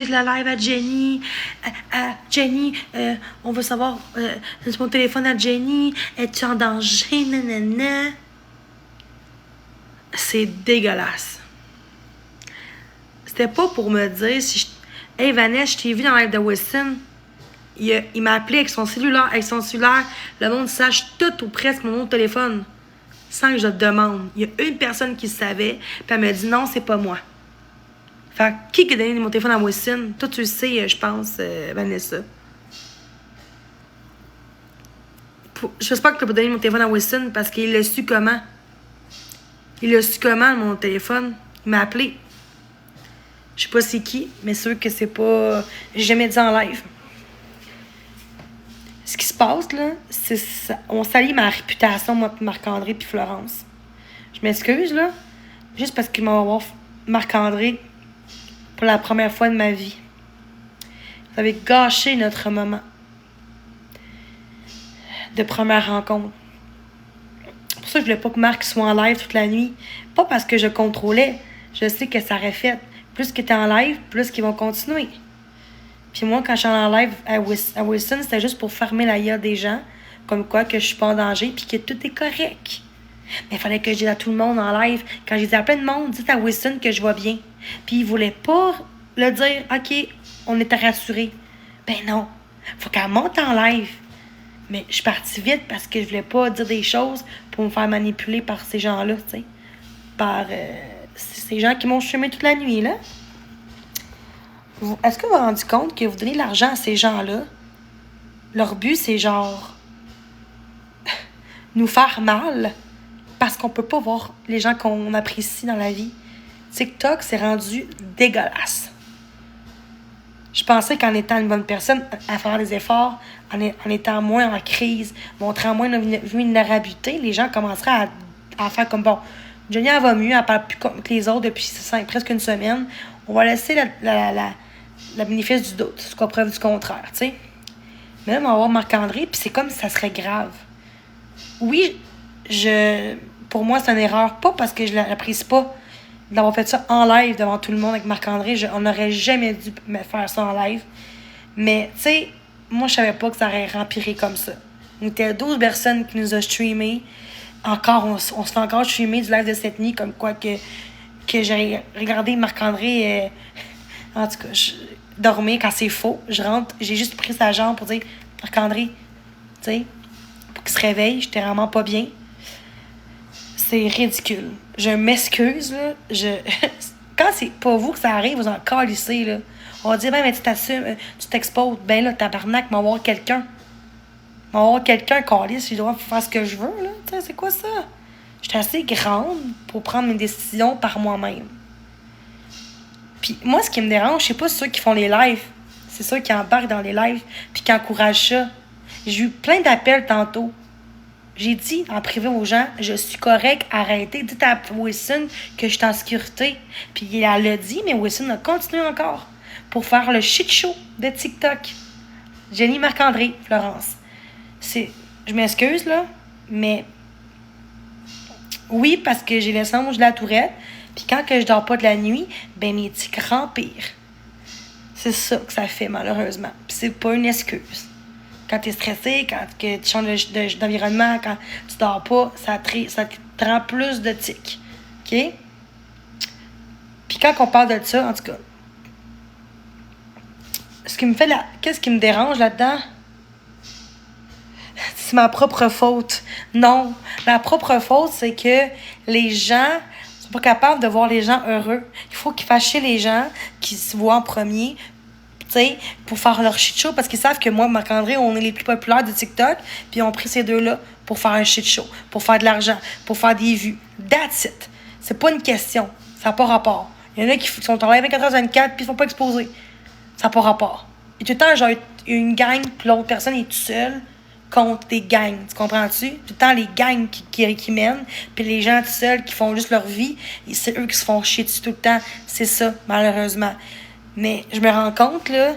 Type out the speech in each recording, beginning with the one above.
la live à Jenny. Jenny, on veut savoir, c'est mon téléphone à Jenny. Es-tu en danger? Nanana. C'est dégueulasse. C'était pas pour me dire si je... Hey Vanessa, je t'ai vu dans la live de Weston. Il m'a appelé avec son cellulaire. Le monde sache tout ou presque mon nom de téléphone. Sans que je te demande. Il y a une personne qui le savait. Puis elle m'a dit non, c'est pas moi. Fait qui a donné mon téléphone à Weston? Toi, tu le sais, je pense, Vanessa. Je sais pas que tu as donné mon téléphone à Weston parce qu'il l'a su comment. Il l'a su comment, mon téléphone? Il m'a appelé. Je sais pas c'est qui, mais sûr que c'est pas... J'ai jamais dit en live. Ce qui se passe, là, c'est ça. On salit ma réputation, moi, puis Marc-André, puis Florence. Je m'excuse, là. Juste parce qu'il m'a voir Marc-André pour la première fois de ma vie. Vous avez gâché notre moment de première rencontre. C'est pour ça que je voulais pas que Marc soit en live toute la nuit. Pas parce que je contrôlais. Je sais que ça aurait fait. Plus qu'il était en live, plus qu'ils vont continuer. Puis moi, quand je suis en live à Wilson, c'était juste pour fermer la gueule des gens. Comme quoi que je suis pas en danger, puis que tout est correct. Mais il fallait que je dise à tout le monde en live. Quand je disais à plein de monde, dites à Wilson que je vais bien. Puis il voulait pas le dire, OK, on était rassurés. Ben non. Faut qu'elle monte en live. Mais je suis partie vite parce que je voulais pas dire des choses pour me faire manipuler par ces gens-là, tu sais. Par ces gens qui m'ont chumé toute la nuit, là. Est-ce que vous vous rendez compte que vous donnez l'argent à ces gens-là? Leur but, c'est genre... nous faire mal. Parce qu'on peut pas voir les gens qu'on apprécie dans la vie. TikTok s'est rendu dégueulasse. Je pensais qu'en étant une bonne personne, à faire des efforts, en étant moins en crise, montrant moins de vulnérabilité, les gens commenceraient à faire comme, bon, Jenny, elle va mieux, elle parle plus comme les autres depuis presque une semaine. On va laisser la bénéfice du doute, jusqu'à preuve du contraire, tu sais. Mais là, on va voir Marc-André, puis c'est comme si ça serait grave. Oui, pour moi, c'est une erreur. Pas parce que je l'apprécie pas d'avoir fait ça en live devant tout le monde avec Marc-André. On n'aurait jamais dû me faire ça en live. Mais, tu sais, moi, je savais pas que ça aurait empiré comme ça. On était 12 personnes qui nous ont streamé. Encore, on se fait encore streamer du live de cette nuit, comme quoi que j'ai regardé Marc-André, en tout cas, dormir quand c'est faux. Je rentre, j'ai juste pris sa jambe pour dire, Marc-André, tu sais, pour qu'il se réveille, j'étais vraiment pas bien. C'est ridicule. Je m'excuse, là. Quand c'est pas vous que ça arrive, vous en calissez, là. On va dire, ben, mais tu t'assumes, tu t'exposes. Ben là, tabarnak, m'en voir quelqu'un. M'en voir quelqu'un calisse, je dois faire ce que je veux, là. Tu sais, c'est quoi ça? J'étais assez grande pour prendre mes décisions par moi-même. Puis moi, ce qui me dérange, c'est pas ceux qui font les lives. C'est ceux qui embarquent dans les lives puis qui encouragent ça. J'ai eu plein d'appels tantôt. J'ai dit en privé aux gens, je suis correct, arrêtez. Dites à Wilson que je suis en sécurité. Puis elle l'a dit, mais Wilson a continué encore pour faire le shit show de TikTok. Jenny, Marc-André, Florence. Je m'excuse, là, mais oui, parce que j'ai le songe de la tourette. Puis quand que je dors pas de la nuit, ben mes tics empirent. C'est ça que ça fait, malheureusement. Puis c'est pas une excuse. Quand tu es stressé, quand que tu changes d'environnement, quand tu dors pas, ça te rend plus de tics. OK? Puis quand on parle de ça, en tout cas, qu'est-ce qui me dérange là-dedans? C'est ma propre faute. Non. La propre faute, c'est que les gens sont pas capables de voir les gens heureux. Il faut qu'ils fassent chier les gens qui se voient en premier, tu sais, pour faire leur shit show, parce qu'ils savent que moi, Marc-André, on est les plus populaires de TikTok, puis ils ont pris ces deux-là pour faire un shit show, pour faire de l'argent, pour faire des vues. That's it. C'est pas une question. Ça n'a pas rapport. Il y en a qui sont en live 24h24 puis ils ne sont pas exposés. Ça n'a pas rapport. Et tout le temps, genre, une gang, puis l'autre personne est toute seule contre des gangs. Tu comprends-tu? Tout le temps, les gangs qui mènent, puis les gens tout seuls qui font juste leur vie, c'est eux qui se font chier dessus tout le temps. C'est ça, malheureusement. Mais je me rends compte, là,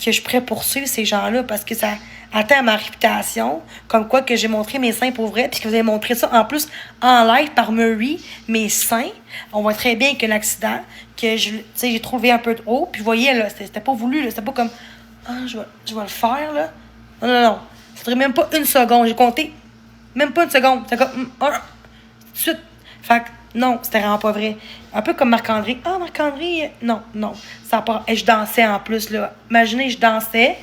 que je pourrais poursuivre ces gens-là parce que ça atteint ma réputation, comme quoi que j'ai montré mes seins pour vrai, puis que vous avez montré ça en plus en live par Murray, mes seins. On voit très bien qu'il y a un accident, que tu sais, j'ai trouvé un peu trop. Puis, vous voyez, là, c'était pas voulu, là. C'était pas comme, je vais le faire, là. Non, non, non. Ça durait même pas une seconde. J'ai compté. Même pas une seconde. C'était comme, tout de suite. Fait que, non, c'était vraiment pas vrai. Un peu comme Marc-André. Ah, Marc-André, non, non. Ça a pas... Et je dansais en plus, là. Imaginez, je dansais.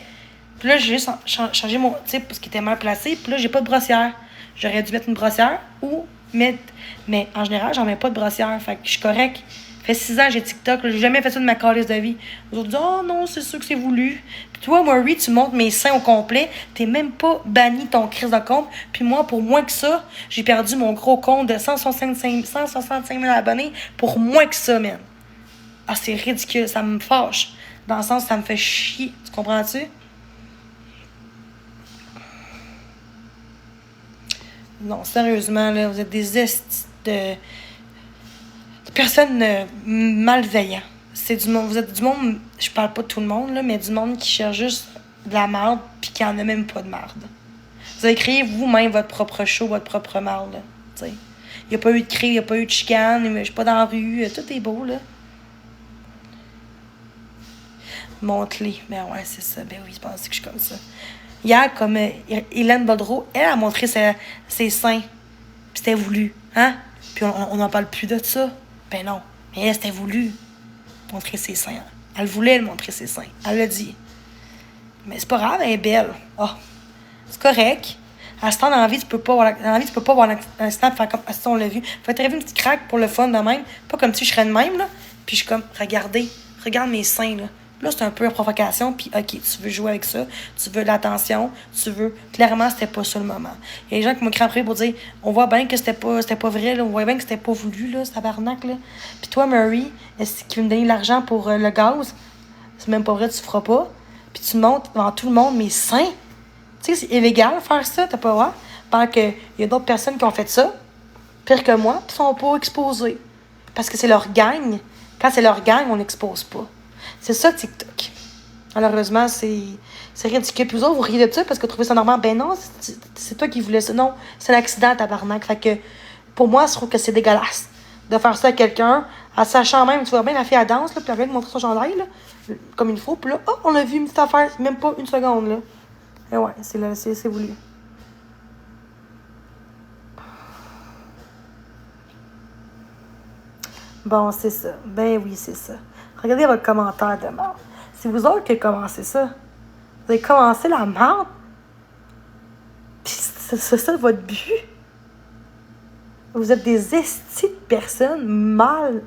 Puis là, j'ai juste changé mon type parce qu'il était mal placé. Puis là, j'ai pas de brossière. J'aurais dû mettre une brossière ou mettre. Mais en général, j'en mets pas de brossière. Fait que je suis correct. Ça fait 6 ans que j'ai TikTok. J'ai jamais fait ça de ma calice de vie. Les autres disent, oh non, c'est sûr que c'est voulu. Puis toi, Marie, tu montres mes seins au complet. T'es même pas banni ton crise de compte. Puis moi, pour moins que ça, j'ai perdu mon gros compte de 165 000 abonnés pour moins que ça, man. Ah, c'est ridicule. Ça me fâche. Dans le sens, ça me fait chier. Tu comprends-tu? Non, sérieusement, là, vous êtes des estis de personnes malveillantes. C'est du monde, vous êtes du monde, je parle pas de tout le monde, là, mais du monde qui cherche juste de la merde puis qui en a même pas de merde. Vous avez créé vous-même votre propre show, votre propre merde, tu sais. Il n'y a pas eu de cri, il n'y a pas eu de chicane, je suis pas dans la rue, tout est beau, là. Montre-les. Ben ouais, c'est ça. Ben oui, je pense que je suis comme ça. Hier, comme Hélène Boldreau, elle a montré ses seins. Puis c'était voulu. Hein? Puis on n'en parle plus de ça. Ben non. Mais elle, c'était voulu montrer ses seins. Elle voulait montrer ses seins. Elle l'a dit. Mais c'est pas grave, elle est belle. Ah, oh, c'est correct. À ce temps, dans la vie, tu peux pas avoir un snap faire comme ça, on l'a vu. Faut t'arriver une petite craque pour le fun de même. Pas comme si je serais de même, là. Puis je suis comme, regardez, regarde mes seins, là. Là, c'est un peu une provocation, puis OK, tu veux jouer avec ça, tu veux de l'attention, tu veux... Clairement, c'était pas ça le moment. Il y a des gens qui m'ont écrit après pour dire, on voit bien que c'était pas vrai, là, on voit bien que c'était pas voulu, là, ce tabarnak, là. Puis toi, Murray, est-ce qu'il veut me donner l'argent pour le gaz? C'est même pas vrai, tu feras pas. Puis tu montres devant tout le monde mes seins. Tu sais, c'est illégal faire ça, t'as pas le droit. Pendant qu'il y a d'autres personnes qui ont fait ça, pire que moi, puis sont pas exposées. Parce que c'est leur gang. Quand c'est leur gang, on n'expose pas. C'est ça, TikTok. Malheureusement, c'est ridicule. Puis vous autres, vous riez de ça parce que vous trouvez ça normal. Ben non, c'est toi qui voulais ça. Non, c'est un accident, tabarnak. Fait que, pour moi, je trouve que c'est dégueulasse de faire ça à quelqu'un, en sachant même, tu vois bien, la fille, elle danse, là, puis elle vient de montrer son chandail, là, comme il faut. Puis là, oh, on a vu une petite affaire, même pas une seconde, là. Et ouais, c'est voulu. Bon, c'est ça. Ben oui, c'est ça. Regardez votre commentaire de mort. C'est vous autres qui avez commencé ça. Vous avez commencé la merde. Puis c'est ça votre but. Vous êtes des estis de personnes mal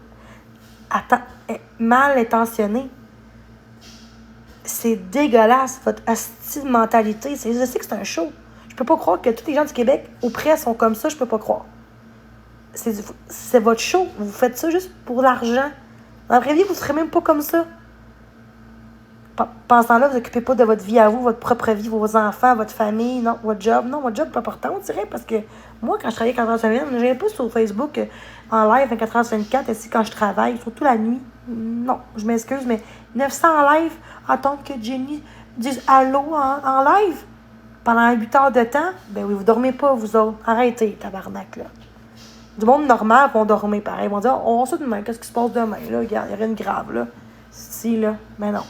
intentionnées. C'est dégueulasse, votre asti de mentalité. Je sais que c'est un show. Je peux pas croire que tous les gens du Québec, ou près, sont comme ça. Je peux pas croire. C'est votre show. Vous faites ça juste pour l'argent. Dans la vraie vie, vous ne serez même pas comme ça. Pendant ce temps-là, vous ne occupez pas de votre vie à vous, votre propre vie, vos enfants, votre famille, non, votre job. Non, votre job n'est pas important, on dirait, parce que moi, quand je travaillais 4 heures semaine, je n'allais pas sur Facebook en live 24 heures 24, ici quand je travaille, surtout la nuit. Non, je m'excuse, mais 900 en live, attendre que Jenny dise allô en live pendant 8 heures de temps, ben oui, vous dormez pas, vous autres. Arrêtez, tabarnak, là. Du monde normal vont dormir pareil. Ils vont dire, on va ça demain, qu'est-ce qui se passe demain, là? Regarde, il n'y a rien de grave, là. Si, là, mais non.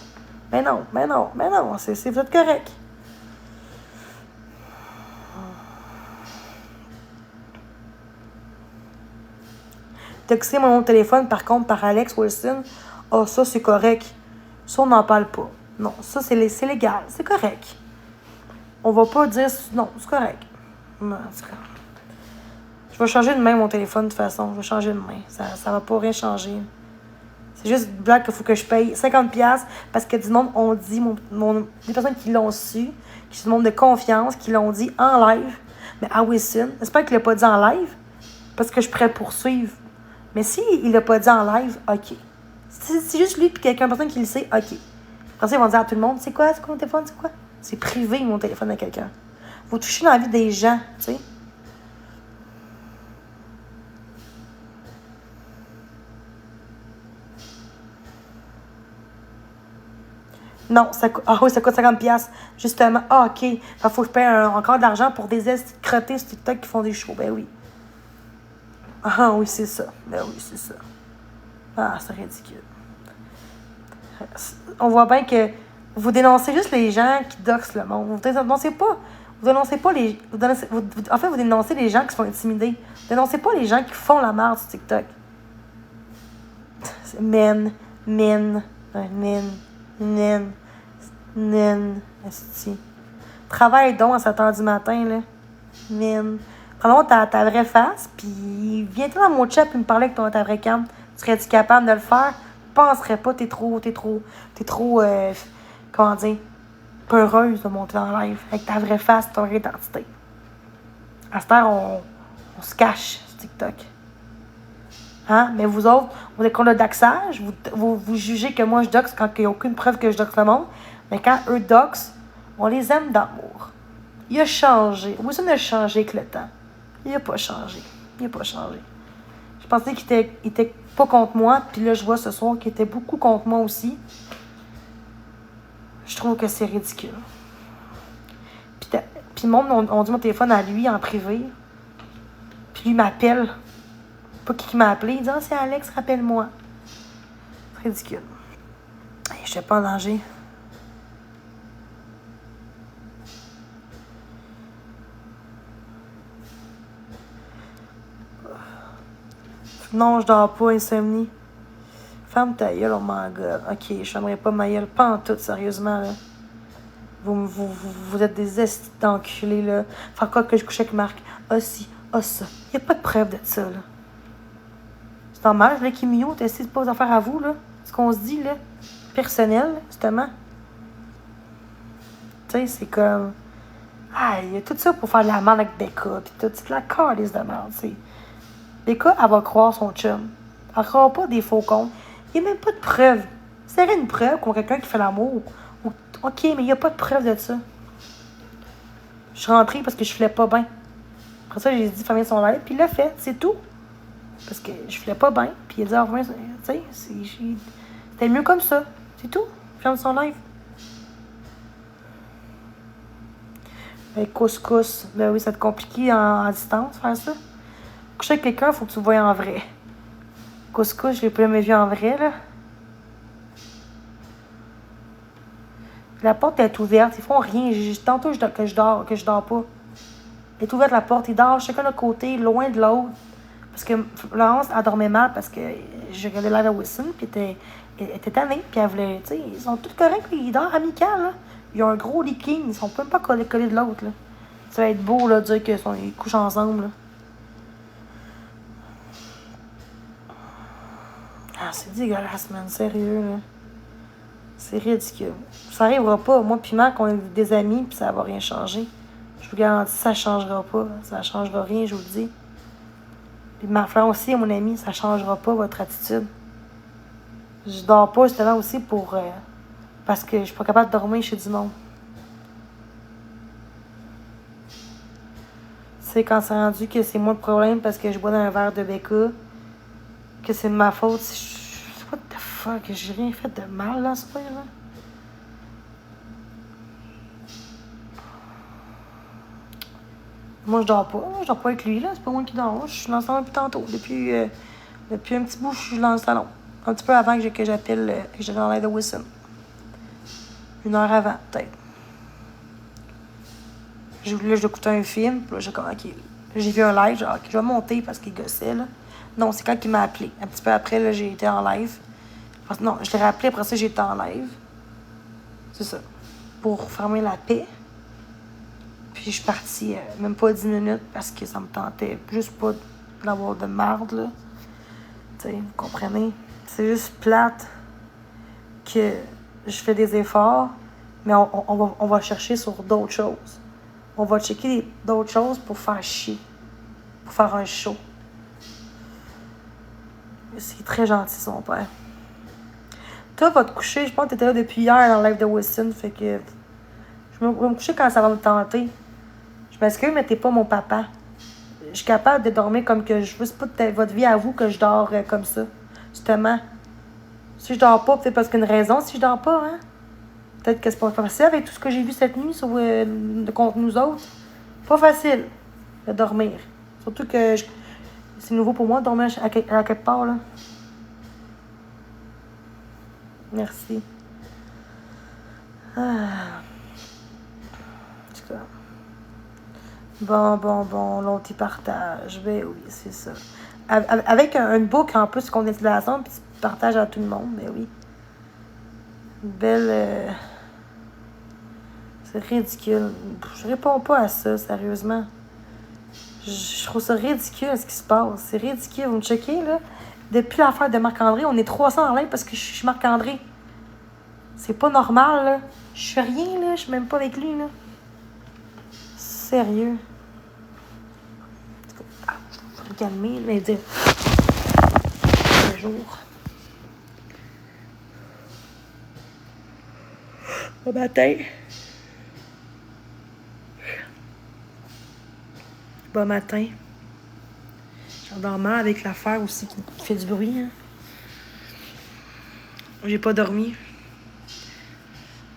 Mais non, vous êtes correct. Texter mon téléphone, par contre, par Alex Wilson, ça, c'est correct. Ça, on n'en parle pas. Non, ça, c'est légal. C'est correct. On va pas dire, non, c'est correct. Non, c'est correct. Je vais changer de main mon téléphone, de toute façon. Je vais changer de main. Ça va pas rien changer. C'est juste une blague qu'il faut que je paye 50$ parce que du monde, on dit, des personnes qui l'ont su, qui sont du monde de confiance, qui l'ont dit en live. Mais à Wilson, j'espère qu'il l'a pas dit en live parce que je pourrais poursuivre. Mais s'il l'a pas dit en live, OK. C'est juste lui et quelqu'un, personne qui le sait, OK. Après ça, ils vont dire à tout le monde, c'est quoi mon téléphone, c'est quoi? C'est privé, mon téléphone à quelqu'un. Faut toucher dans la vie des gens, tu sais. Non, ça coûte 50$. Justement. Ah, OK. Il faut que je paye encore de l'argent pour des estis crottés sur TikTok qui font des shows. Ben oui. Ah oui, c'est ça. Ben oui, c'est ça. Ah, c'est ridicule. On voit bien que vous dénoncez juste les gens qui doxent le monde. Vous dénoncez pas. Vous dénoncez pas les. En fait, vous dénoncez les gens qui se font intimider. Vous dénoncez pas les gens qui font la merde sur TikTok. C'est men. Esti. Travaille donc à 7h du matin, là. Men. Prends donc ta vraie face, puis viens-toi dans mon chat et me parler avec ta vraie cam. Serais-tu capable de le faire? Je penserais pas, t'es trop, comment dire, peureuse de monter en live avec ta vraie face, ta vraie identité. À cette heure, on se cache sur TikTok. Hein? Mais vous autres, vous êtes contre le doxage, vous jugez que moi je doxe quand il n'y a aucune preuve que je doxe le monde. Mais quand eux doxent, on les aime d'amour. Il a changé. Wilson a changé avec le temps. Il n'a pas changé. Je pensais qu'il était pas contre moi, puis là, je vois ce soir qu'il était beaucoup contre moi aussi. Je trouve que c'est ridicule. Puis le monde, on dit mon téléphone à lui en privé. Puis lui m'appelle. Pas qui m'a appelé. Il dit « Ah, c'est Alex, rappelle-moi. » C'est ridicule. Je suis pas en danger. Non, je dors pas, insomnie. Ferme ta gueule, oh my god. Ok, je fermerai pas ma gueule. Pas en tout, sérieusement, là. Vous êtes des estis d'enculés, là. Faire quoi que je couche avec Marc? Ah si, ah ça. Y a pas de preuve de ça, là. C'est normal, je voulais qu'il m'y ôte. C'est pas vos affaires à vous, là. Ce qu'on se dit, là. Personnel, justement. Tu sais, c'est comme... Ah, il y a tout ça pour faire de la merde avec Becca, pis tout. C'est de la calice de merde, tu sais. Becca, elle va croire son chum. Elle croit pas des faux comptes. Il n'y a même pas de preuve. Si il y avait une preuve contre quelqu'un qui fait l'amour, ok, mais il n'y a pas de preuve de ça. Je suis rentrée parce que je filais pas bien. Après ça, j'ai dit fermer son live, puis il l'a fait, c'est tout. Parce que je filais pas bien, puis il a dit, ah, tu sais, c'était mieux comme ça. C'est tout. Ferme son live. Ben, couscous. Ben oui, ça te compliqué à distance, faire ça. Coucher avec quelqu'un, il faut que tu le voies en vrai. Couscous, je l'ai pas jamais vu en vrai, là. La porte est ouverte, ils font rien. Tantôt que je dors pas. Elle est ouverte la porte, ils dorment chacun de côté, loin de l'autre. Parce que Laurence, elle dormait mal parce que je regardais live à Wilson, puis elle était tannée, puis elle voulait, tu sais, ils sont tous corrects, ils dorment amical, là. Ils ont un gros leaking, ils sont même pas collés de l'autre, là. Ça va être beau, là, de dire qu'ils couchent ensemble, là. Ah, c'est dégueulasse, man, sérieux, là. C'est ridicule. Ça arrivera pas. Moi pis Marc, on est des amis, puis ça va rien changer. Je vous garantis, ça changera pas. Ça changera rien, je vous le dis. Puis ma frère aussi, mon ami, ça changera pas votre attitude. Je dors pas justement aussi pour... parce que je suis pas capable de dormir chez du monde. Tu sais, quand c'est rendu que c'est moi le problème parce que je bois dans un verre de Becca, que c'est de ma faute, what the fuck, j'ai rien fait de mal là, ce là. Moi, je dors pas. Je dors pas avec lui, là. C'est pas moi qui dors. Je suis dans le salon depuis tantôt. Depuis un petit bout, je suis dans le salon. Un petit peu avant que j'appelle, que j'étais dans l'aide de Wilson. 1 heure avant, peut-être. Là, j'écoutais un film. Puis là, j'ai comme, OK. J'ai vu un live. Genre, OK, je vais monter parce qu'il gossait, là. Non, c'est quand il m'a appelé. Un petit peu après, là, j'ai été en live. Non, je l'ai rappelé. Après ça, j'ai été en live. C'est ça. Pour fermer la paix. Puis je suis partie même pas 10 minutes parce que ça me tentait juste pas d'avoir de marde, là. Tu sais, vous comprenez? C'est juste plate que je fais des efforts, mais on va chercher sur d'autres choses. On va checker d'autres choses pour faire chier. Pour faire un show. C'est très gentil, son père. Toi, va te coucher. Je pense que t'étais là depuis hier dans le live de Wilson, fait que je vais me coucher quand ça va me tenter. Je m'excuse, mais t'es pas mon papa. Je suis capable de dormir comme que je veux. C'est pas de votre vie à vous que je dors comme ça. Justement. Si je dors pas, peut-être parce qu'il y a une raison si je dors pas, hein. Peut-être que c'est pas facile avec tout ce que j'ai vu cette nuit sur, contre nous autres. Pas facile de dormir. Surtout que c'est nouveau pour moi de dormir à quelque part, là. Merci. Ah. En tout cas. Bon, l'autre, il partage. Ben oui, c'est ça. Avec une boucle en plus qu'on est de la zone, puis tu partages à tout le monde, ben oui. Belle. C'est ridicule. Je réponds pas à ça, sérieusement. Je trouve ça ridicule ce qui se passe. C'est ridicule. Vous me checkez, là? Depuis l'affaire de Marc-André, on est 300 en live parce que je suis Marc-André. C'est pas normal, là. Je fais rien, là. Je suis même pas avec lui, là. Sérieux. Je vais me calmer, mais dire. Un jour. Bon matin. Bon matin. J'endors mal avec l'affaire aussi qui fait du bruit. Hein. J'ai pas dormi.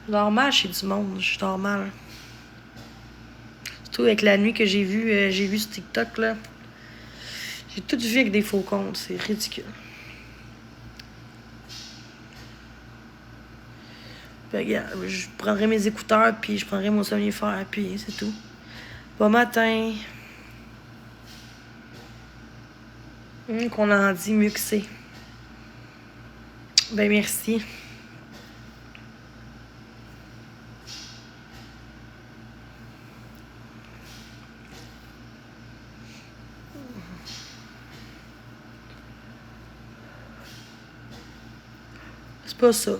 Je dors mal chez du monde. Je dors mal. Surtout avec la nuit que j'ai vu sur TikTok, là. J'ai tout vu avec des faux comptes. C'est ridicule. Puis, regarde, je prendrai mes écouteurs, puis je prendrai mon somnifère, puis c'est tout. Bon matin. Qu'on en dit mieux que c'est. Ben, merci. C'est pas ça.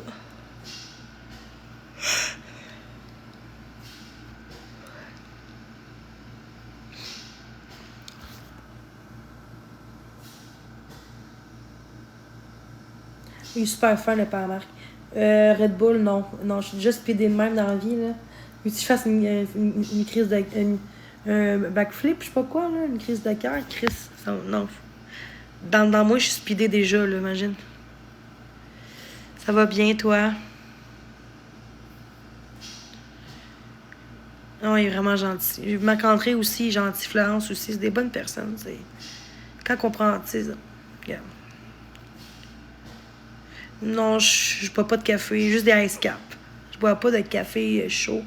Il est super fin, le père Marc. Red Bull, non. Non, je suis déjà speedé de même dans la vie, là. Mais si je fasse une crise de... un backflip, je sais pas quoi, là. Une crise de cœur. Non. Dans moi, je suis speedé déjà, là, imagine. Ça va bien, toi? Non, il est vraiment gentil. Marc-André aussi, gentil. Florence aussi, c'est des bonnes personnes, tu sais. Quand on prend, tu sais, regarde. Non, je bois pas de café, juste des ice cap. Je bois pas de café chaud.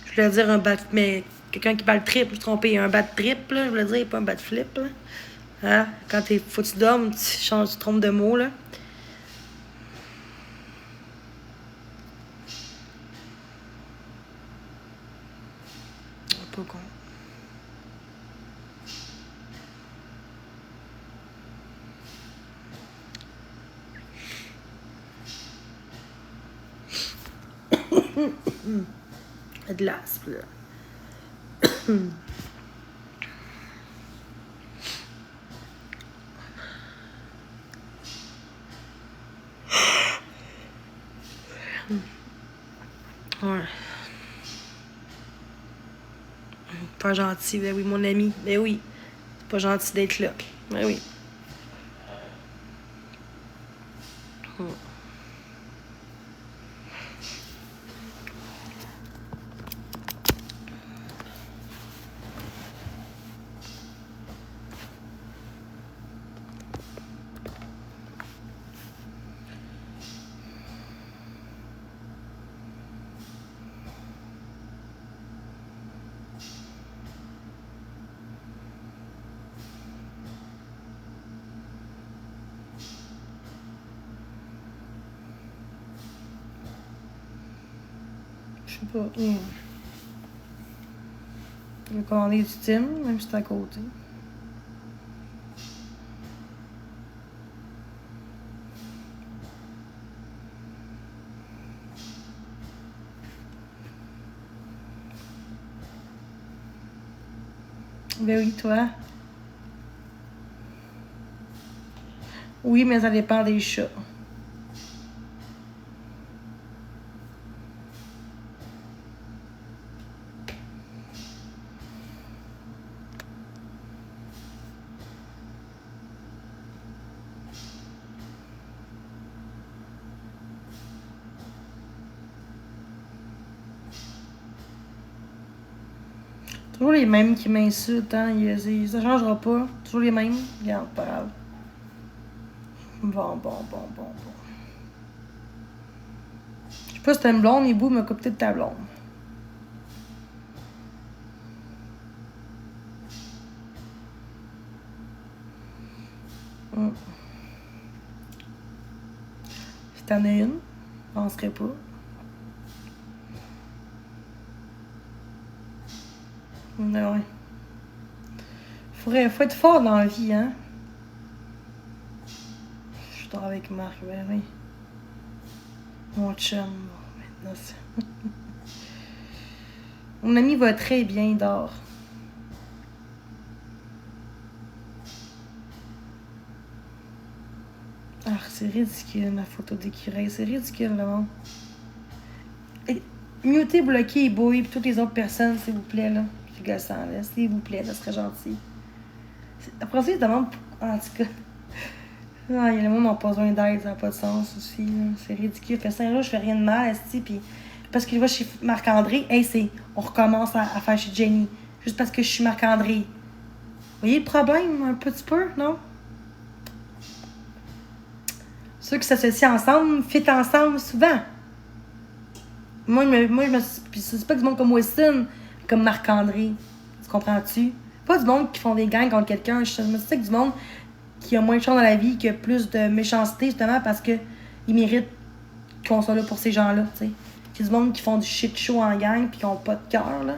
Je voulais dire un bat, mais quelqu'un qui parle triple, je me suis trompée, un bat triple, là, je voulais dire, pas un bat flip, là. Hein? Quand faut que tu dormes, tu te trompes de mots, là. Pas con. De l'aspe, là. Ouais. Pas gentil, ben oui, mon ami. Ben oui. C'est pas gentil d'être là. Ben oui. Je sais pas. Je vais commander du Tim, même si c'est à côté. Ben oui, toi. Oui, mais ça dépend des chats. Toujours les mêmes qui m'insultent, hein. Ça changera pas. Toujours les mêmes. Regarde, pas grave. Bon. Je sais pas si t'as une blonde, Ibou m'a coupé de ta blonde. Si t'en as une, je penserais pas. Mais ouais. Faut être fort dans la vie, hein. Je dors avec Marc, ben oui. Mon chum, maintenant c'est... Mon ami va très bien, il dort. Ah, c'est ridicule, ma photo d'écureuil. C'est ridicule, le monde. Mutez, bloquez, Boy, puis toutes les autres personnes, s'il vous plaît, là. C'est gossant, là. S'il vous plaît, ça serait gentil. Après ça, ils se demandent... En tout cas... Ah, le monde n'a pas besoin d'aide, ça n'a pas de sens aussi, là. C'est ridicule. Fait 5 jours, je fais rien de mal, esti, puis... Parce que je vois chez Marc-André, hey, c'est... On recommence à faire chez Jenny. Juste parce que je suis Marc-André. Vous voyez le problème, un petit peu, non? Ceux qui s'associent ensemble, fit ensemble souvent. Moi, je me suis... Puis c'est pas du monde comme Weston, comme Marc-André. Tu comprends-tu? Pas du monde qui font des gangs contre quelqu'un. Je me suis dit que du monde qui a moins de chance dans la vie, qui a plus de méchanceté, justement, parce que ils méritent qu'on soit là pour ces gens-là, tu sais. C'est du monde qui font du shit show en gang puis qui ont pas de cœur, là.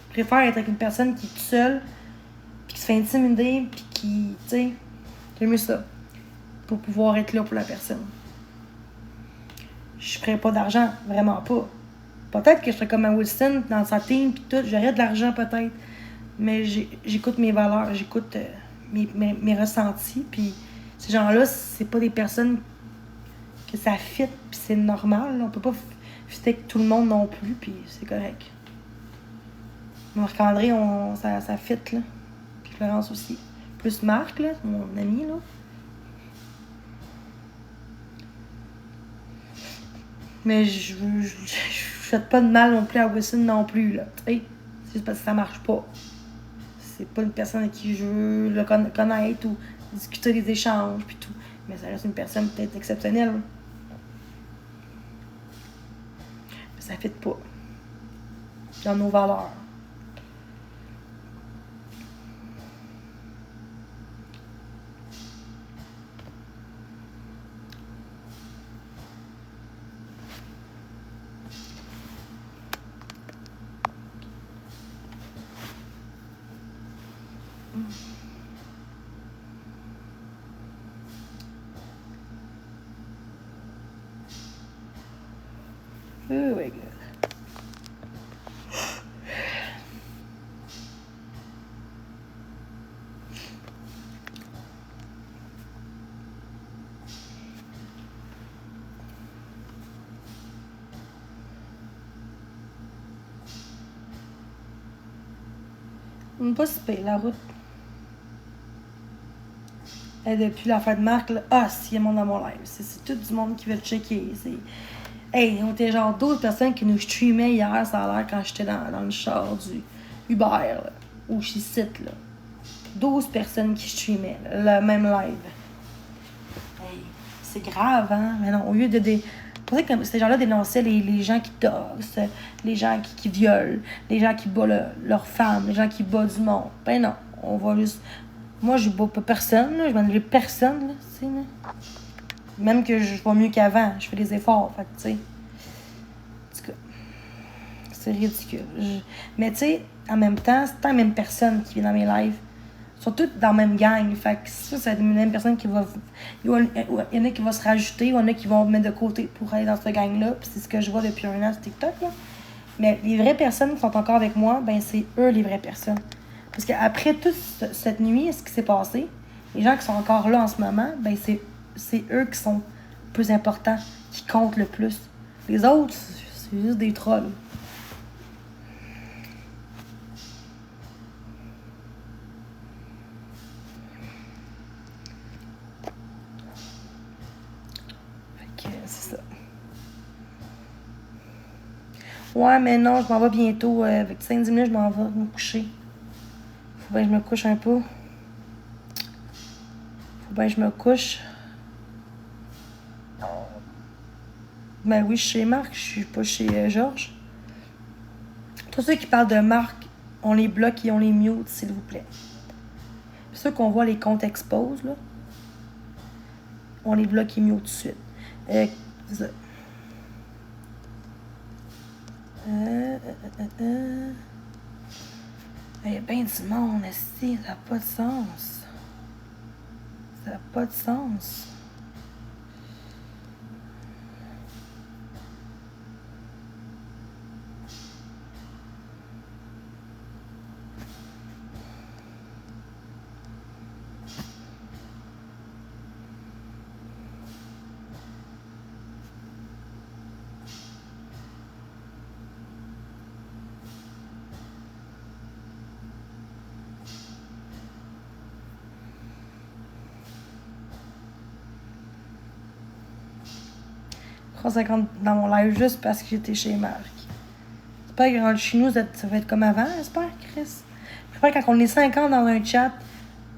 Je préfère être avec une personne qui est toute seule, puis qui se fait intimider, puis qui, tu sais, j'aime mieux ça. Pour pouvoir être là pour la personne. Je ferais pas d'argent, vraiment pas. Peut-être que je serais comme un Wilson dans sa team, puis tout, j'aurais de l'argent peut-être. Mais j'écoute mes valeurs, j'écoute mes ressentis, puis ces gens-là, c'est pas des personnes que ça fit, puis c'est normal. Là. On peut pas fitter avec tout le monde non plus, puis c'est correct. Marc-André, ça fit, là. Puis Florence aussi. Plus Marc, là, mon ami, là. Mais je souhaite pas de mal non plus à Wilson non plus, là. Tu sais, c'est juste parce que ça marche pas. C'est pas une personne à qui je veux le connaître ou discuter des échanges, puis tout. Mais ça reste une personne peut-être exceptionnelle. Mais ça fit pas. Dans nos valeurs. Oh my God. Pas si pire, la route. Et depuis la fin de Marc, là, s'il y a monde dans mon live. C'est tout du monde qui veut le checker. Hey, on était genre 12 personnes qui nous streamaient hier, ça a l'air, quand j'étais dans le char du Uber, là, où je suis site, là. 12 personnes qui streamaient, là, le même live. Hey, c'est grave, hein? Mais non, au lieu de... Pour ça que ces gens-là dénonçaient les gens qui tossent, les gens qui violent, les gens qui battent leurs femmes, les gens qui battent du monde. Ben non, on va juste... Moi, je bats pas personne, là, je m'ennuie personne, là, tu sais, là. Même que je vais mieux qu'avant, je fais des efforts, fait tu sais. En tout cas, c'est ridicule. Mais tu sais, en même temps, c'est pas la même personne qui vient dans mes lives. Ils sont toutes dans la même gang, fait que ça, c'est la même personne qui va... Il y en a qui vont se rajouter, il y en a qui vont mettre de côté pour aller dans cette gang-là, puis c'est ce que je vois depuis 1 an sur TikTok, là. Mais les vraies personnes qui sont encore avec moi, ben c'est eux les vraies personnes. Parce qu'après toute cette nuit, ce qui s'est passé, les gens qui sont encore là en ce moment, ben c'est eux qui sont le plus importants, qui comptent le plus. Les autres, c'est juste des trolls. Fait que c'est ça. Ouais, mais non, je m'en vais bientôt. Avec 5-10 minutes, je m'en vais me coucher. Faut bien que je me couche un peu. Faut bien que je me couche. Ben oui, je suis chez Marc, je suis pas chez Georges. Tous ceux qui parlent de Marc, on les bloque et on les mute, s'il vous plaît. Puis ceux qu'on voit les comptes expose, là, on les bloque et mute tout de suite. Il y a bien du monde, ici, ça n'a pas de sens. Ça n'a pas de sens. « 3,50 dans mon live juste parce que j'étais chez Marc. J'espère que rendu chez nous, ça va être comme avant, j'espère, Chris. J'espère quand on est 50 dans un chat,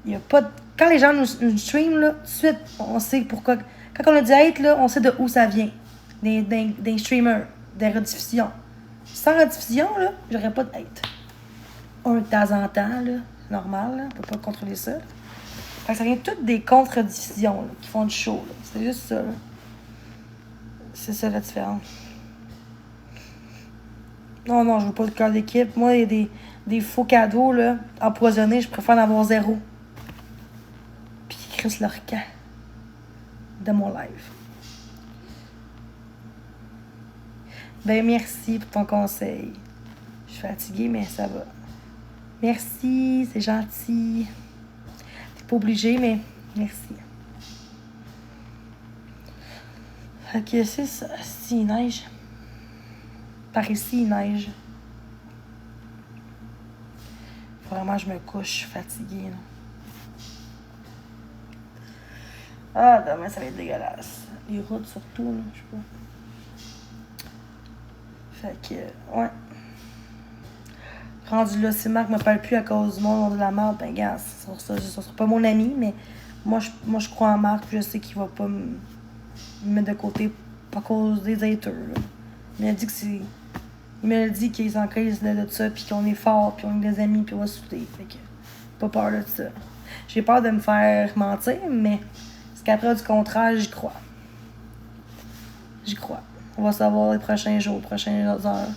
il n'y a pas de... Quand les gens nous streament, là, tout de suite, on sait pourquoi. Quand on a dit hate, là, on sait de où ça vient. Des streamers, des rediffusions. Sans rediffusion, là, j'aurais pas de hate. Un de temps en temps, là, c'est normal, là, on peut pas contrôler ça. Fait que ça vient toutes des contre-rediffusions, là, qui font du show, là. C'est juste ça, là. C'est ça la différence. Non, je veux pas de cœur d'équipe. Moi, il y a des faux cadeaux, là, empoisonnés, je préfère en avoir 0. Puis ils crissent leur camp de mon live. Ben, merci pour ton conseil. Je suis fatiguée, mais ça va. Merci, c'est gentil. T'es pas obligé, mais merci. Ok, c'est ça. Si, il neige. Par ici, il neige. Faut vraiment que je me couche, je suis fatiguée. Là. Ah, demain, ça va être dégueulasse. Les routes, surtout, là, je sais pas. Fait que, ouais. Rendu là, si Marc me parle plus à cause du monde de la merde, ben, gars, ça sera pas mon ami, mais moi, je crois en Marc, je sais qu'il va pas me mettre de côté à cause des haters, là. Il m'a dit que c'est... Il m'a dit qu'il s'en crise de ça, puis qu'on est fort, puis on est des amis, puis on va sauter. Fait que, pas peur de ça. J'ai peur de me faire mentir, mais c'est qu'après, du contraire, j'y crois. J'y crois. On va savoir les prochains jours, les prochaines heures.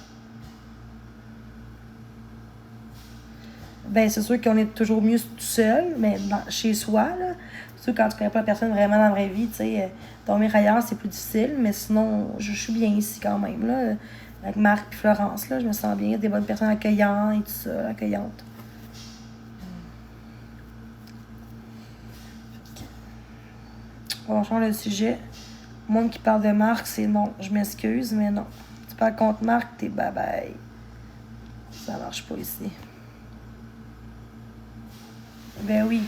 Ben, c'est sûr qu'on est toujours mieux tout seul, mais chez soi, là. C'est sûr, quand tu connais pas la personne vraiment dans la vraie vie, tu sais, dormir ailleurs, c'est plus difficile, mais sinon, je suis bien ici quand même, là. Avec Marc et Florence, là, je me sens bien. Des bonnes personnes accueillantes et tout ça, accueillantes. On change le sujet. Le monde qui parle de Marc, c'est non. Je m'excuse, mais non. Tu parles contre Marc, t'es bye-bye. Ça marche pas ici. Ben oui.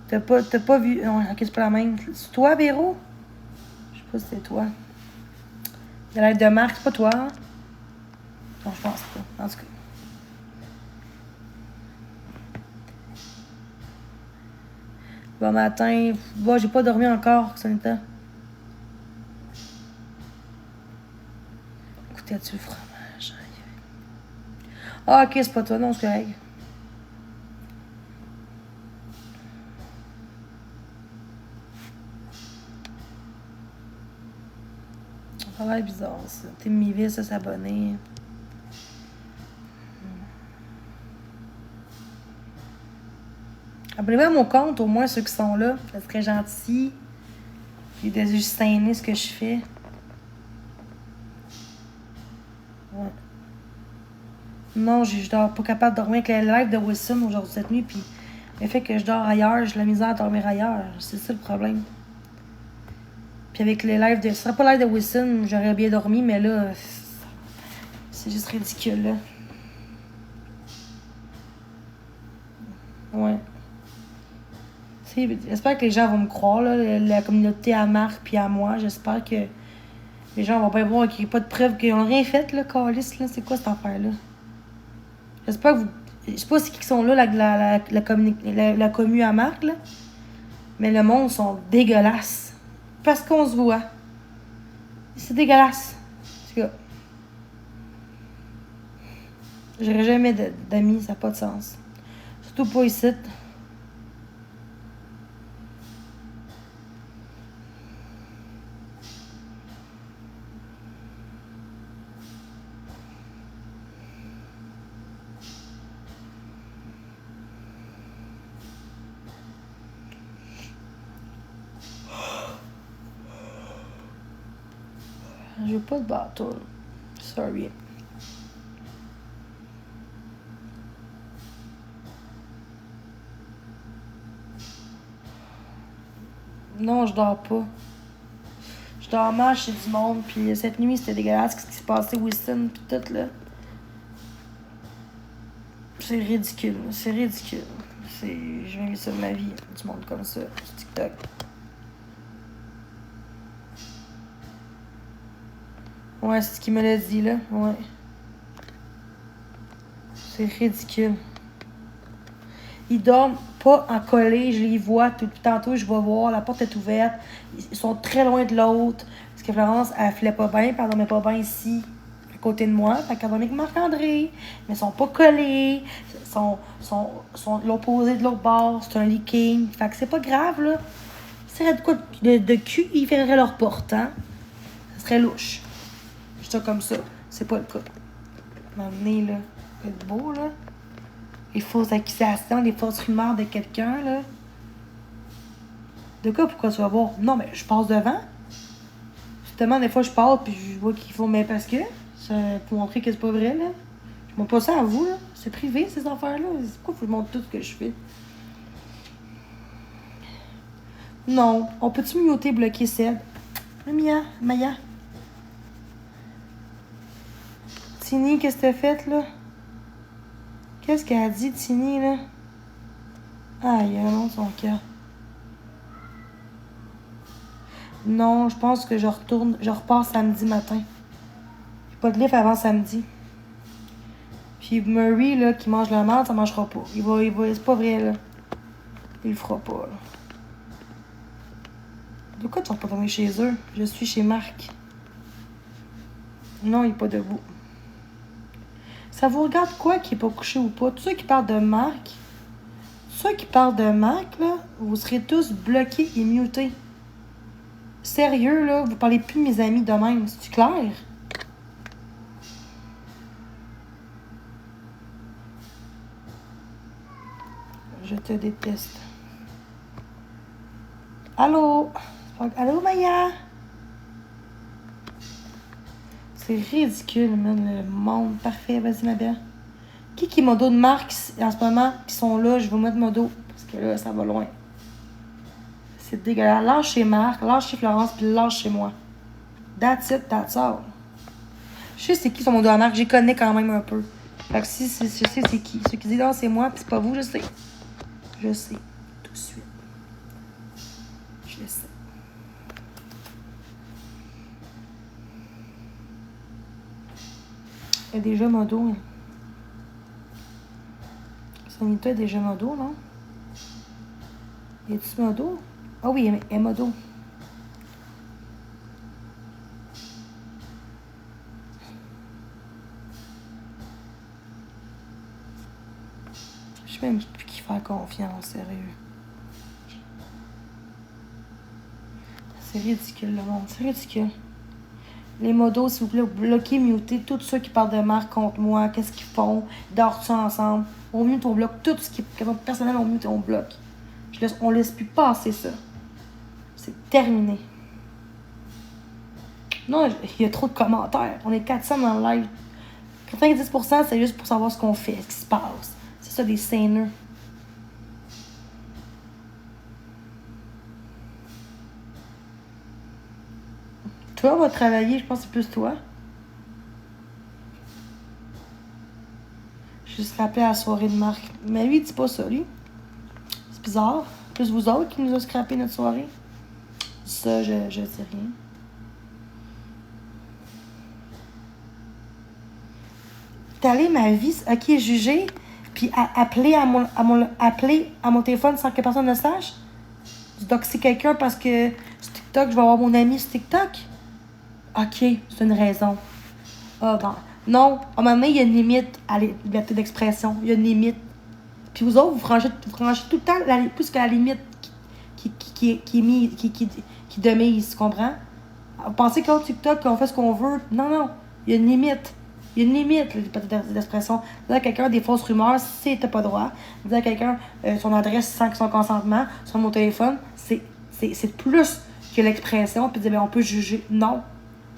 T'as pas vu... Non, ok, c'est pas la même. C'est toi, Véro? Je sais pas si c'est toi. Il a l'air de Marc, c'est pas toi, hein? Non, je pense pas. En tout cas. Bon matin. Bon, j'ai pas dormi encore, Sonita. Écoutez-tu le fromage? Ah, ok, c'est pas toi, non, c'est correct. Ça a l'air bizarre, ça. T'es Mivis à s'abonner. Abonnez-vous à mon compte, au moins ceux qui sont là. Ça serait gentil. Puis de juste ce que je fais. Ouais. Non, je dors pas capable de dormir avec le live de Wilson aujourd'hui cette nuit. Puis le fait que je dors ailleurs, j'ai la misère à dormir ailleurs. C'est ça le problème. Puis avec les lives de... Ce serait pas live de Wilson, j'aurais bien dormi, mais là... C'est juste ridicule, là. Ouais. J'espère que les gens vont me croire, là, la communauté à Marc puis à moi. J'espère que les gens vont pas voir qu'il n'y a pas de preuves qu'ils n'ont rien fait, là, câlisse, là. C'est quoi cette affaire-là? J'espère que vous... Je sais pas c'est qui sont là, la commu à Marc, là. Mais le monde sont dégueulasses. Parce qu'on se voit. C'est dégueulasse. En tout cas, j'aurais jamais d'amis, ça n'a pas de sens. Surtout pas ici. J'ai pas de bâton. Sorry. Non, je dors pas. Je dors mal chez du monde, puis cette nuit, c'était dégueulasse ce qui se passait, Wilson, puis tout, là. C'est ridicule, c'est ridicule. J'ai jamais vu ça de ma vie, du monde comme ça, sur TikTok. Ouais, c'est ce qu'il me l'a dit, là, ouais. C'est ridicule. Ils dorment pas en collé, je les vois. Tantôt, je vais voir, la porte est ouverte. Ils sont très loin de l'autre. Parce que Florence, elle filait pas bien, puis elle dormait pas bien ici, à côté de moi. Fait qu'elle dormait avec Marc-André. Mais ils sont pas collés. Ils sont l'opposé de l'autre bord. C'est un leaking. Fait que c'est pas grave, là. Si ça de quoi de cul, ils ferraient leur porte, hein. Ça serait louche. Je dis ça comme ça. C'est pas le cas. M'amener, là. C'est beau, là. Les fausses accusations, les fausses rumeurs de quelqu'un, là. De quoi, pourquoi tu vas voir? Non, mais je passe devant. Justement, des fois, je passe, puis je vois qu'ils font, mais parce que, ça, pour montrer que c'est pas vrai, là. Je montre pas ça à vous, là. C'est privé, ces affaires-là. Pourquoi faut que je montre tout ce que je fais? Non. On peut-tu muter, bloquer Seb? Maya. Tini, qu'est-ce que t'as fait, là? Qu'est-ce qu'elle a dit, Tini, là? Aïe, non, son cœur. Non, je pense que je repars samedi matin. J'ai pas de livre avant samedi. Puis Murray, là, qui mange la merde, ça mangera pas. Il va, c'est pas vrai, là. Il le fera pas, là. De quoi tu vas pas tomber chez eux? Je suis chez Marc. Non, il est pas debout. Ça vous regarde quoi qui est pas couché ou pas? Tous ceux qui parlent de Marc, là, vous serez tous bloqués et mutés. Sérieux, là, vous parlez plus de mes amis de même. C'est-tu clair? Je te déteste. Allô? Allô, Maya? C'est ridicule, man, le monde. Parfait, vas-y, ma belle. Qui est modo de Marc en ce moment, qui sont là? Je vais mettre modo, parce que là, ça va loin. C'est dégueulasse. Lâche chez Marc, lâche chez Florence, puis lâche chez moi. That's it, that's all. Je sais c'est qui son modo à Marc, j'y connais quand même un peu. Fait que si je sais c'est qui. Ceux qui disent non, c'est moi, puis c'est pas vous, je sais. Je sais. Tout de suite. Je le sais. Il y a déjà modo. Hein. Sonita est déjà modo, non? Y a-tu modo? Ah oui, elle est modo. Je sais même plus qui faire confiance, sérieux. C'est ridicule, le monde. C'est ridicule. Les modos, s'il vous plaît, bloquez, mutez tous ceux qui parlent de Marc contre moi. Qu'est-ce qu'ils font? Ils dorment ça ensemble. On mute, on bloque. Tout ce qui est personnel, on mute et on bloque. On laisse plus passer ça. C'est terminé. Non, il y a trop de commentaires. On est 400 dans le live. 90%, c'est juste pour savoir ce qu'on fait, ce qui se passe. C'est ça, des scéneux. Toi, va travailler, je pense que c'est plus toi. Je suis juste rappelé à la soirée de Marc. Mais lui, il dit pas ça, lui. C'est bizarre. Plus vous autres qui nous a scrappé notre soirée. Ça, je dis rien. T'es allé ma vie, ok, juger, puis appeler à mon téléphone sans que personne ne sache. Tu doxer quelqu'un parce que sur TikTok, je vais avoir mon ami sur TikTok. OK, c'est une raison. Ah, bon. Non, à un moment donné, il y a une limite à la liberté d'expression. Il y a une limite. Puis vous autres, vous frangez tout le temps plus que la limite qui est mise, qui de mise, tu comprends? Vous pensez qu'au TikTok, qu'on fait ce qu'on veut. Non, non. Il y a une limite. Il y a une limite, la liberté d'expression. Dire à quelqu'un des fausses rumeurs, c'est pas droit. Dire à quelqu'un son adresse sans son consentement, sur mon téléphone, c'est plus que l'expression. Puis dire, ben, on peut juger. Non.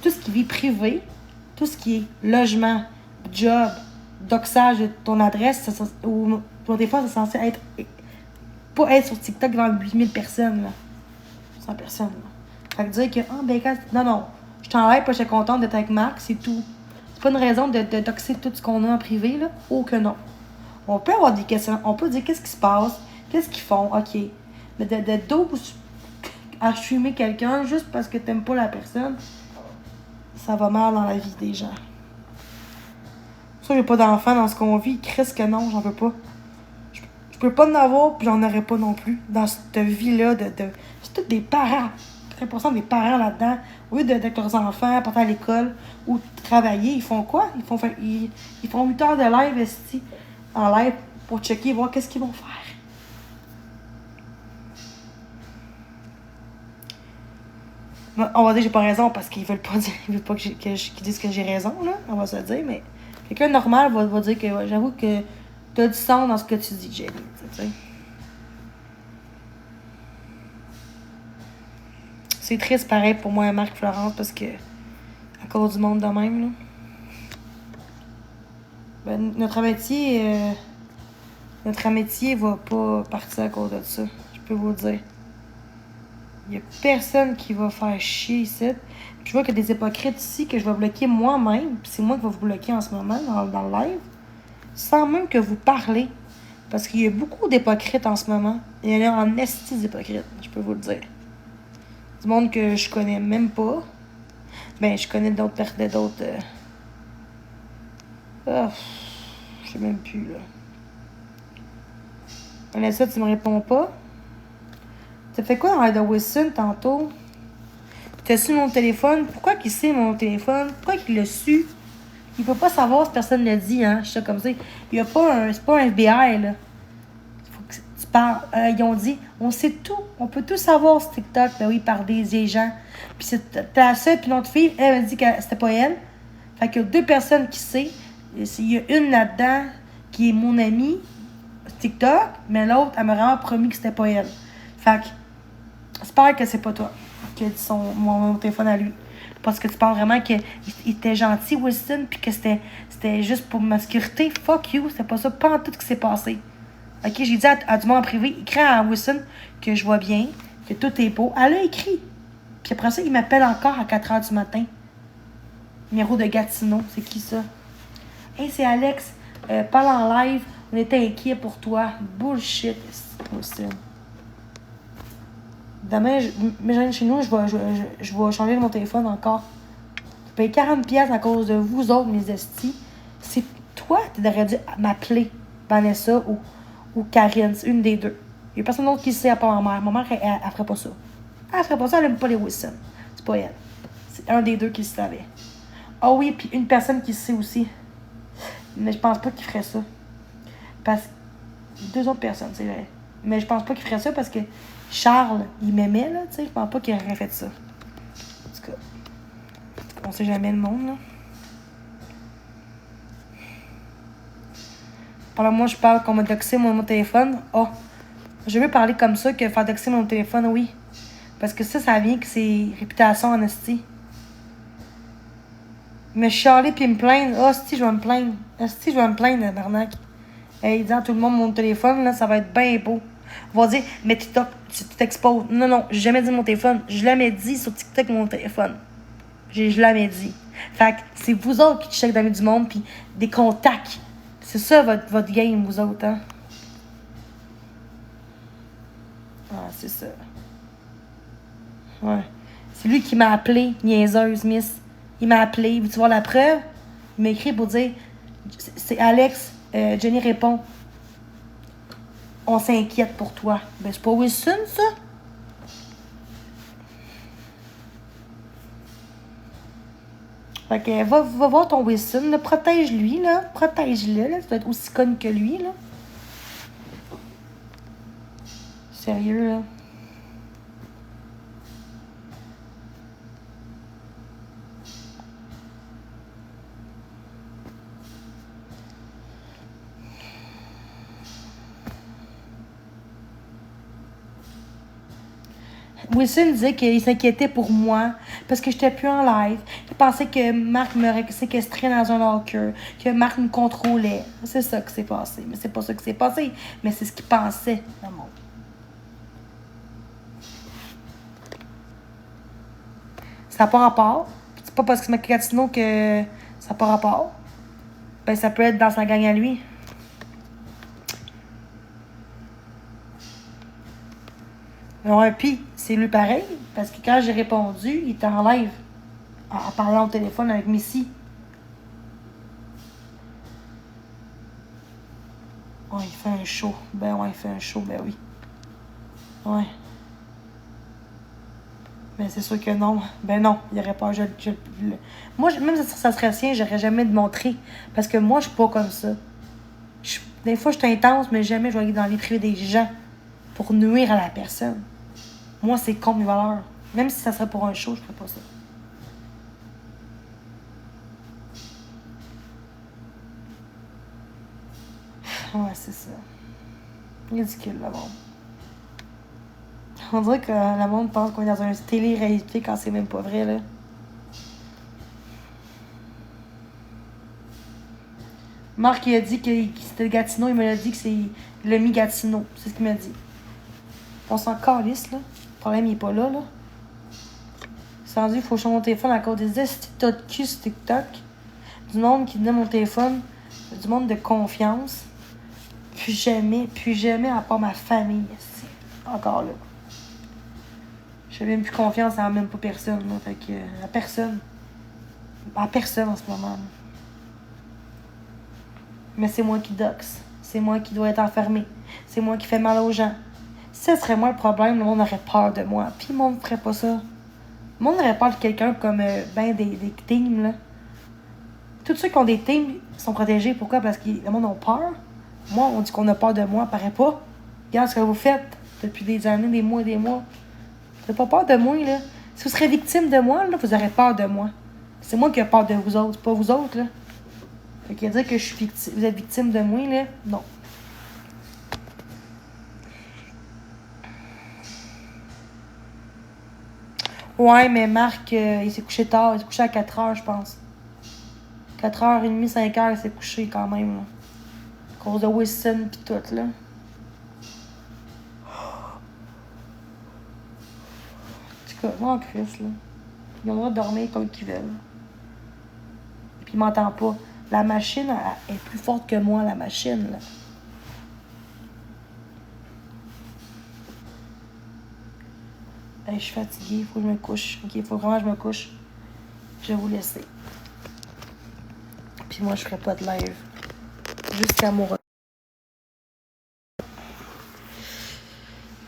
Tout ce qui est vie privée, tout ce qui est logement, job, doxage de ton adresse, ou des fois, c'est censé être. Pas être sur TikTok devant 8000 personnes, là. 100 personnes, là. Fait que dire que, non, non, je t'enlève, pas, je suis contente d'être avec Marc, c'est tout. C'est pas une raison de doxer tout ce qu'on a en privé, là. Oh que non. On peut avoir des questions, on peut dire qu'est-ce qui se passe, qu'est-ce qu'ils font, OK. Mais de dose à streamer quelqu'un juste parce que t'aimes pas la personne, ça va mal dans la vie des gens. Ça, j'ai pas d'enfant dans ce qu'on vit. Chris que non, j'en veux pas. Je peux pas en avoir, puis j'en aurais pas non plus. Dans cette vie-là, c'est tous des parents. 30% des parents là-dedans. Au lieu d'être leurs enfants, partir à l'école ou travailler, ils font quoi? Ils font 8 heures de live en live pour checker, voir qu'est-ce qu'ils vont faire. On va dire que j'ai pas raison parce qu'ils veulent pas dire, ils veulent pas qu'ils disent que j'ai raison, là. On va se le dire, mais quelqu'un de normal va dire que ouais, j'avoue que t'as du sens dans ce que tu dis, Jenny. Tu sais. C'est triste pareil pour moi et Marc Florence parce que à cause du monde de même, là. Ben, notre amitié va pas partir à cause de ça. Je peux vous le dire. Il y a personne qui va faire chier ici. Je vois qu'il y a des hypocrites ici que je vais bloquer moi-même. Puis c'est moi qui vais vous bloquer en ce moment dans le live. Sans même que vous parlez. Parce qu'il y a beaucoup d'hypocrites en ce moment. Il y en a en esti d'hypocrites, je peux vous le dire. Du monde que je connais même pas. Ben, je connais d'autres. Je sais même plus, là. Vanessa, tu me réponds pas? T'as fait quoi dans la de Wilson tantôt? T'as su mon téléphone? Pourquoi qu'il sait mon téléphone? Pourquoi qu'il l'a su? Il peut pas savoir si personne le dit, hein? Je sais comme ça. Il y a pas c'est pas un FBI, là. Faut que tu parles. Ils ont dit, on sait tout. On peut tout savoir sur TikTok, là, oui, par des gens. Puis c'est la seule, puis l'autre fille, elle m'a dit que c'était pas elle. Fait qu'il y a 2 personnes qui savent. Il y a une là-dedans qui est mon amie, TikTok, mais l'autre, elle m'a vraiment promis que c'était pas elle. Fait que, j'espère que c'est pas toi qui a dit mon téléphone à lui. Parce que tu penses vraiment qu'il était gentil, Wilson, puis que c'était juste pour ma sécurité. Fuck you, c'était pas ça, pas en tout ce qui s'est passé. Ok, j'ai dit à du monde en privé, écris à Wilson que je vois bien, que tout est beau. Elle a écrit. Puis après ça, il m'appelle encore à 4h du matin. Numéro de Gatineau, c'est qui ça? Hey, c'est Alex. Parle en live. On était inquiets pour toi. Bullshit, Wilson. Demain, chez nous, je vais changer mon téléphone encore. Je paye 40$ à cause de vous autres, mes estis. C'est toi qui devrais dû m'appeler Vanessa ou Karine. C'est une des deux. Il n'y a personne d'autre qui sait à part ma mère. Ma mère, elle ferait pas ça. Elle ferait pas ça, elle n'aime pas les Wilson. C'est pas elle. C'est un des deux qui le savait. Ah oui, puis une personne qui le sait aussi. Mais je pense pas qu'il ferait ça. Parce que 2 autres personnes, c'est vrai. Mais je pense pas qu'il ferait ça parce que Charles, il m'aimait, là, tu sais. Je pense pas qu'il aurait fait ça. En tout cas, on sait jamais le monde, là. Pendant moi, je parle qu'on m'a doxé mon téléphone. Oh, je veux parler comme ça que faire doxer mon téléphone, oui. Parce que ça vient que c'est réputation en esti. Me chialer puis me plaindre. Oh, si je vais me plaindre. Si je vais me plaindre, Barnac. Hey, disant à tout le monde mon téléphone, là, ça va être bien beau. On va dire, mais tu t'exposes. Non, non, j'ai jamais dit mon téléphone. Je l'ai jamais dit sur TikTok mon téléphone. Je l'ai jamais dit. Fait que c'est vous autres qui checkent d'amis du monde puis des contacts. C'est ça votre game, vous autres, hein? Ah, c'est ça. Ouais. C'est lui qui m'a appelé, niaiseuse, miss. Il m'a appelé. Veux-tu voir la preuve? Il m'a écrit pour dire, c'est Alex. Jenny répond, on s'inquiète pour toi. Ben, c'est pas Wilson, ça? Fait que va voir ton Wilson, là, protège-lui, là. Protège-le, là. Tu dois être aussi conne que lui, là. Sérieux, là. Wilson disait qu'il s'inquiétait pour moi parce que j'étais plus en live. Il pensait que Marc me séquestrait dans un locker, que Marc me contrôlait. C'est ça qui s'est passé. Mais c'est pas ça qui s'est passé. Mais c'est ce qu'il pensait, le monde. Ça n'a pas rapport. C'est pas parce que c'est Marc Gatineau que ça n'a pas rapport. Ben, ça peut être dans sa gang à lui. Ouais, puis, c'est lui pareil, parce que quand j'ai répondu, il était en live, en parlant au téléphone avec Missy. Ouais, il fait un show. Ben ouais, il fait un show, ben oui. Ouais. Ben c'est sûr que non. Ben non, il n'y aurait pas. Moi, même si ça serait sien, j'aurais jamais montré. Parce que moi, je suis pas comme ça. Des fois, je suis intense, mais jamais je vais aller dans les privés des gens pour nuire à la personne. Moi, c'est contre mes valeurs. Même si ça serait pour un show, je ferais pas ça. Ouais, c'est ça. Ridicule, le monde. On dirait que le monde pense qu'on est dans une télé-réalité quand c'est même pas vrai, là. Marc, il a dit que c'était Gatineau, il m'a dit que c'est l'ami Gatineau. C'est ce qu'il m'a dit. On s'en calisse, là. Le problème, il est pas là, là. C'est rendu, il faut changer mon téléphone à cause des tas de cul sur TikTok. Du monde qui donne mon téléphone. Du monde de confiance. Plus jamais, à part ma famille. Encore là. J'ai même plus confiance en même pas personne, là. Fait que, à personne. À personne en ce moment, là. Mais c'est moi qui doxe. C'est moi qui dois être enfermé. C'est moi qui fais mal aux gens. Si ce serait moi le problème, le monde aurait peur de moi. Puis le monde ne ferait pas ça. Le monde aurait peur de quelqu'un comme des teams, là. Tous ceux qui ont des teams sont protégés. Pourquoi? Parce que le monde a peur. Moi, on dit qu'on a peur de moi. Paraît pas. Regarde ce que vous faites depuis des années, des mois et des mois. Vous n'avez pas peur de moi, là. Si vous serez victime de moi, là, vous aurez peur de moi. C'est moi qui ai peur de vous autres, pas vous autres, là. Fait qu'à dire que je suis victime, vous êtes victime de moi, là, non. Ouais, mais Marc, il s'est couché tard. Il s'est couché à 4h, je pense. 4h30, 5h, il s'est couché quand même, là. À cause de Wilson pis tout, là. En tout cas, moi, en Chris, là. Ils ont le droit de dormir comme qu'ils veulent. Puis il m'entend pas. La machine, elle est plus forte que moi, la machine, là. Hey, je suis fatiguée, il faut que je me couche. Ok, il faut vraiment que je me couche. Je vais vous laisser. Puis moi, je ferai pas de live. Jusqu'à mon retour.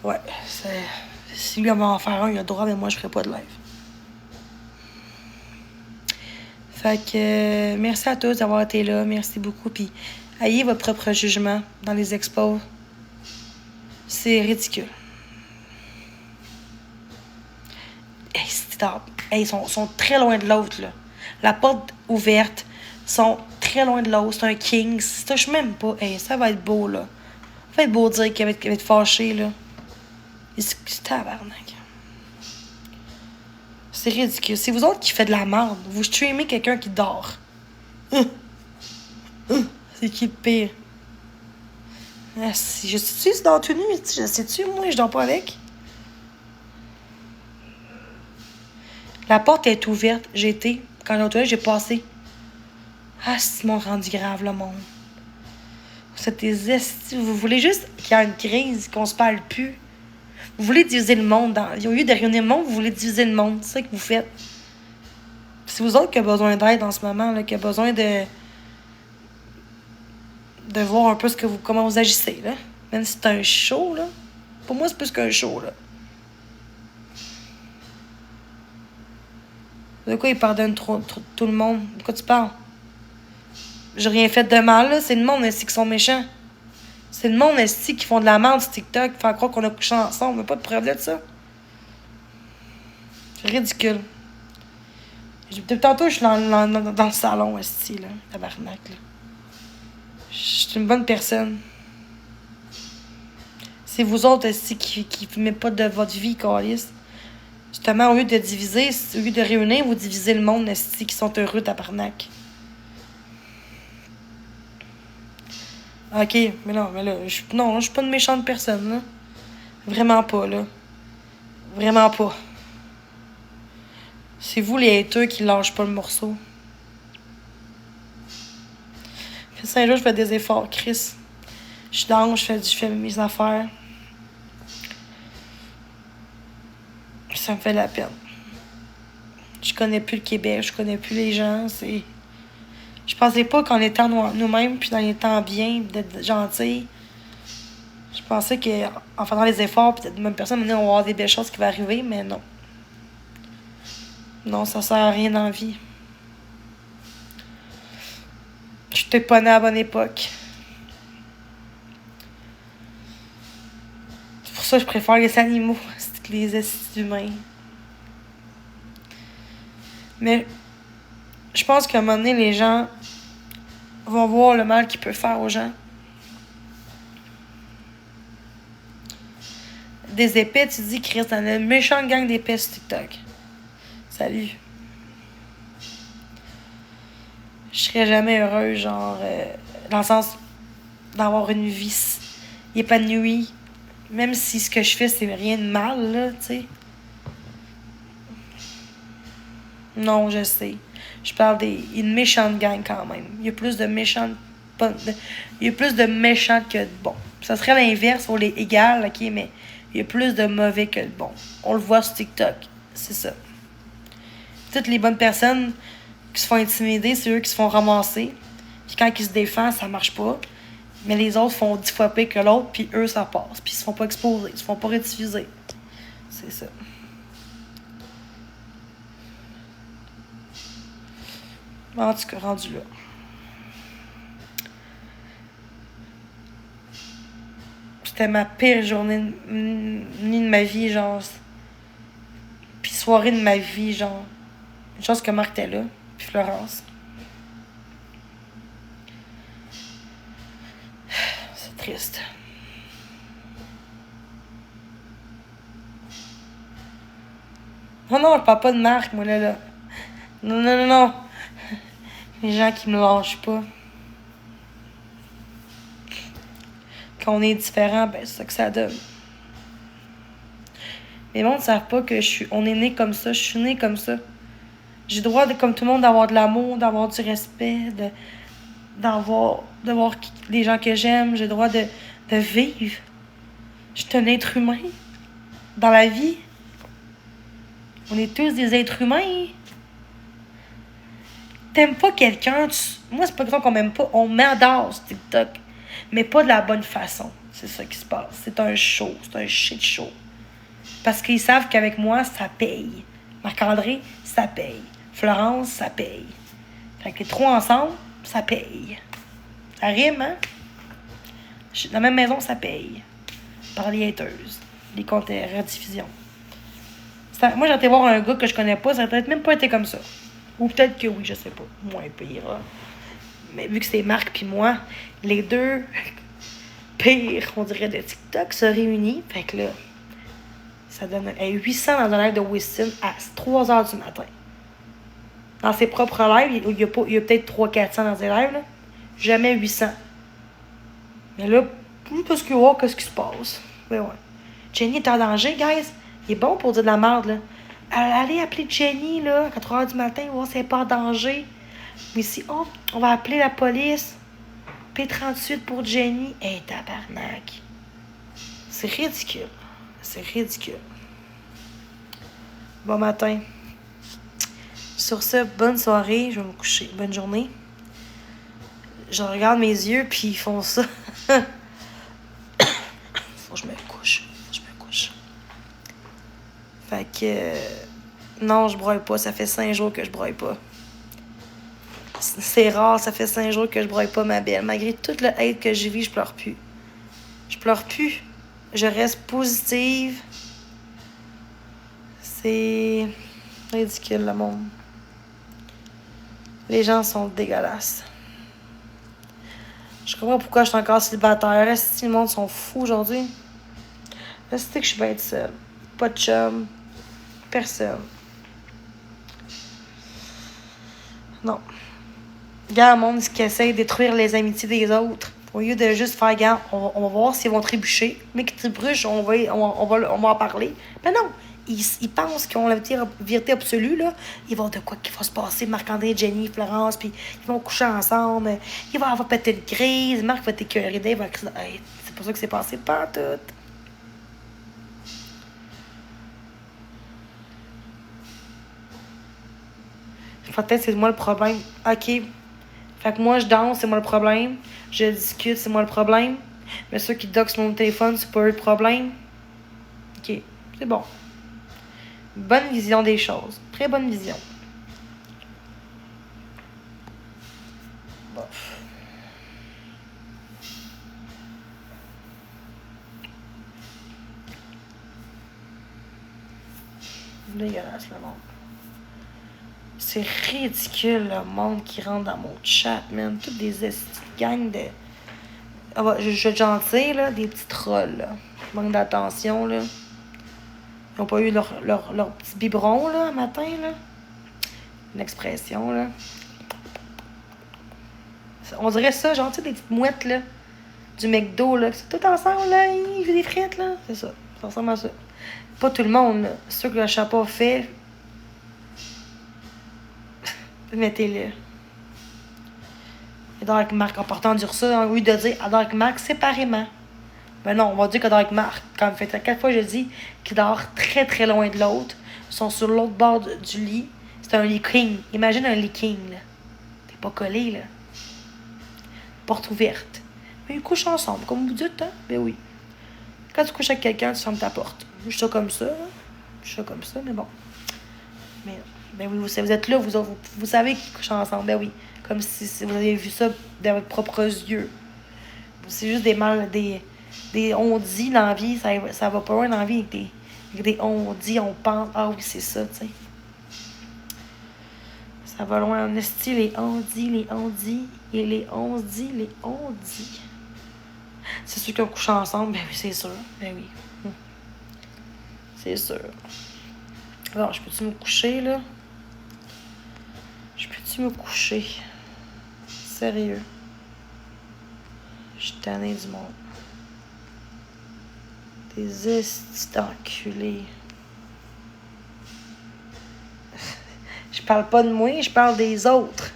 Ouais, c'est... Si lui, on va en faire un, il a le droit, mais moi, je ferai pas de live. Fait que merci à tous d'avoir été là. Merci beaucoup. Puis ayez votre propre jugement dans les expos. C'est ridicule. Hey, c'est tard. Hey, ils sont très loin de l'autre, là. La porte ouverte. Ils sont très loin de l'autre. C'est un king. Ça se touche même pas. Hey, ça va être beau, là. Ça va être beau de dire qu'il va être fâché, là. C'est tabarnak. C'est ridicule. C'est vous autres qui faites de la merde. Vous streamez quelqu'un qui dort. C'est qui le pire? Ah, si, je sais-tu, c'est dans la tenue? Je sais-tu, moi, je dors pas avec. La porte est ouverte. J'ai été. Quand j'ai toilette, j'ai passé. Ah, c'est mon rendu grave, le monde. Vous êtes des estis. Vous voulez juste qu'il y ait une crise, qu'on se parle plus. Vous voulez diviser le monde. Au lieu de réunir le monde, vous voulez diviser le monde. C'est ça que vous faites. C'est vous autres qui avez besoin d'aide en ce moment, là, qui avez besoin de voir un peu comment vous agissez, là. Même si c'est un show, là. Pour moi, c'est plus qu'un show, là. De quoi ils pardonnent tout le monde? De quoi tu parles? J'ai rien fait de mal, là. C'est le monde, qui sont méchants. C'est le monde, qui font de la merde sur TikTok, qui font croire qu'on a couché ensemble. On n'a pas de preuve de ça. C'est ridicule. Depuis tantôt, je suis dans le salon, là, tabarnak, là. Je suis une bonne personne. C'est vous autres, qui ne mettez pas de votre vie, câlisse. Justement, au lieu de diviser, au lieu de réunir, vous divisez le monde, qui sont heureux, tabarnak. Ok, mais là, je suis pas une méchante personne, là. Vraiment pas, là. Vraiment pas. C'est vous, les haters, qui lâchent pas le morceau. Fait 5 jours, je fais des efforts, Chris. Je danse, je fais mes affaires. Ça me fait la peine. Je connais plus le Québec, je connais plus les gens, Je pensais pas qu'en étant nous-mêmes, puis en étant bien, d'être gentil, je pensais qu'en faisant les efforts, puis d'être une bonne personne, on va avoir des belles choses qui vont arriver, mais non. Non, ça sert à rien dans la vie. Je t'ai pas né à la bonne époque. C'est pour ça que je préfère les animaux que les êtres humains. Mais je pense qu'à un moment donné, les gens vont voir le mal qu'ils peuvent faire aux gens. Des épais, tu dis, Chris, dans une méchante gang d'épais sur TikTok. Salut. Je serais jamais heureuse, genre, dans le sens d'avoir une vie épanouie, même si ce que je fais, c'est rien de mal, là, tu sais. Non, je sais. Je parle une méchante gang quand même. Il y a plus de méchantes. Il y a plus de méchants que de bons. Ça serait l'inverse, on les égale, ok, mais il y a plus de mauvais que de bons. On le voit sur TikTok. C'est ça. Toutes les bonnes personnes qui se font intimider, c'est eux qui se font ramasser. Puis quand ils se défendent, ça marche pas. Mais les autres font 10 fois pire que l'autre, puis eux, ça passe. Puis ils se font pas exposer, ils se font pas rediffuser. C'est ça. En tout cas, rendu là. C'était ma pire journée de ma vie, genre. Puis soirée de ma vie, genre. Une chose que Marc était là, puis Florence. C'est triste. Oh non, je parle pas de Marc, moi, là. Non, non, non, non. Les gens qui me lâchent pas. Quand on est différent, ben c'est ça que ça donne. Les gens ne savent pas que on est né comme ça, je suis né comme ça. J'ai le droit, comme tout le monde, d'avoir de l'amour, d'avoir du respect, de voir les gens que j'aime. J'ai le droit de vivre. Je suis un être humain. Dans la vie, on est tous des êtres humains. T'aimes pas quelqu'un, moi, c'est pas question qu'on m'aime pas. On m'adore sur TikTok. Mais pas de la bonne façon. C'est ça qui se passe. C'est un show. C'est un shit show. Parce qu'ils savent qu'avec moi, ça paye. Marc-André, ça paye. Florence, ça paye. Fait que les trois ensemble, ça paye. Ça rime, hein? Dans la même maison, ça paye. Par les haters. Les comptes rediffusion. Moi, j'ai été voir un gars que je connais pas, ça aurait peut-être même pas été comme ça. Ou peut-être que oui, je sais pas. Moins pire. Mais vu que c'est Marc puis moi, les deux pires, on dirait, de TikTok se réunissent. Fait que là, ça donne 800 dans un live de Weston à 3 heures du matin. Dans ses propres lives, il y a peut-être 300-400 dans ses lives. Là. Jamais 800. Mais là, parce que voir qu'est-ce qui se passe. Mais ouais. Jenny est en danger, guys. Il est bon pour dire de la merde, là. Allez appeler Jenny, là, à 4 heures du matin, voir si elle n'est pas en danger. Mais si, on va appeler la police. P38 pour Jenny. Hey, tabarnak. C'est ridicule. C'est ridicule. Bon matin. Sur ce, bonne soirée. Je vais me coucher. Bonne journée. Je regarde mes yeux, puis ils font ça. Faut que je me couche. Fait que... Non, je broye pas. Ça fait 5 jours que je broye pas. C'est rare, ça fait 5 jours que je broye pas, ma belle. Malgré toute le hate que je vis, je pleure plus. Je pleure plus. Je reste positive. C'est ridicule, le monde. Les gens sont dégueulasses. Je comprends pourquoi je suis encore célibataire. Si le monde sont fous aujourd'hui. Là, c'est que je suis bien seule. Pas de chum. Personne. Non. Regarde le monde qui essaie de détruire les amitiés des autres. Au lieu de juste faire, regarde, on va voir s'ils vont trébucher. Mais qu'ils trébuchent, on va en parler. Mais non. Ils pensent qu'ils ont la vérité absolue, là. Ils vont de quoi qu'il va se passer. Marc-André, Jenny, Florence, puis ils vont coucher ensemble. Il va avoir pété une crise. Marc va t'écœurer. Dave va... Hey, c'est pas ça que c'est passé. Pas tout. Peut-être c'est moi le problème. OK. Fait que moi, je danse, c'est moi le problème. Je discute, c'est moi le problème. Mais ceux qui doxent mon téléphone, c'est pas eux le problème. OK. C'est bon. Bonne vision des choses. Très bonne vision. Bof. Dégueulasse, le monde. C'est ridicule, le monde qui rentre dans mon chat, man. Toutes des gangs de... Ah, je suis gentille, là. Des petits trolls, là. Manque d'attention, là. Ils n'ont pas eu leur petit biberon, là, matin, là. Une expression, là. On dirait ça, genre, tu sais, des petites mouettes, là. Du McDo, là. C'est tout ensemble, là. Ils font des frites, là. C'est ça. Ça ressemble à ça. Pas tout le monde, là. C'est sûr que le chapeau fait... Mettez-le. Et Dark Mark, en partant dire ça, au lieu de dire à Dark Mark séparément. Ben non, on va dire que Dark Mark, comme fait 4 fois, je dis qu'il dort très très loin de l'autre. Ils sont sur l'autre bord du lit. C'est un lit king. Imagine un lit king, là. T'es pas collé, là. Porte ouverte. Mais ils couchent ensemble, comme vous dites, hein? Ben oui. Quand tu couches avec quelqu'un, tu fermes ta porte. Je suis ça comme ça, hein? Je suis ça comme ça, mais bon. Mais, ben oui, vous êtes là, vous savez qu'ils couchent ensemble, ben oui. Comme si vous avez vu ça de votre propres yeux. C'est juste des on-dit dans la vie, ça va pas loin dans la vie avec des on-dit, on pense, ah oui, c'est ça, tu sais. Ça va loin en esti, les on-dit, et les on-dit, les on-dit. C'est sûr qu'on couche ensemble, ben oui, c'est sûr, ben oui. C'est sûr. Alors, je peux-tu me coucher, là? Je peux-tu me coucher? Sérieux. Je suis tannée du monde. Des estis d'enculés. Je parle pas de moi, je parle des autres.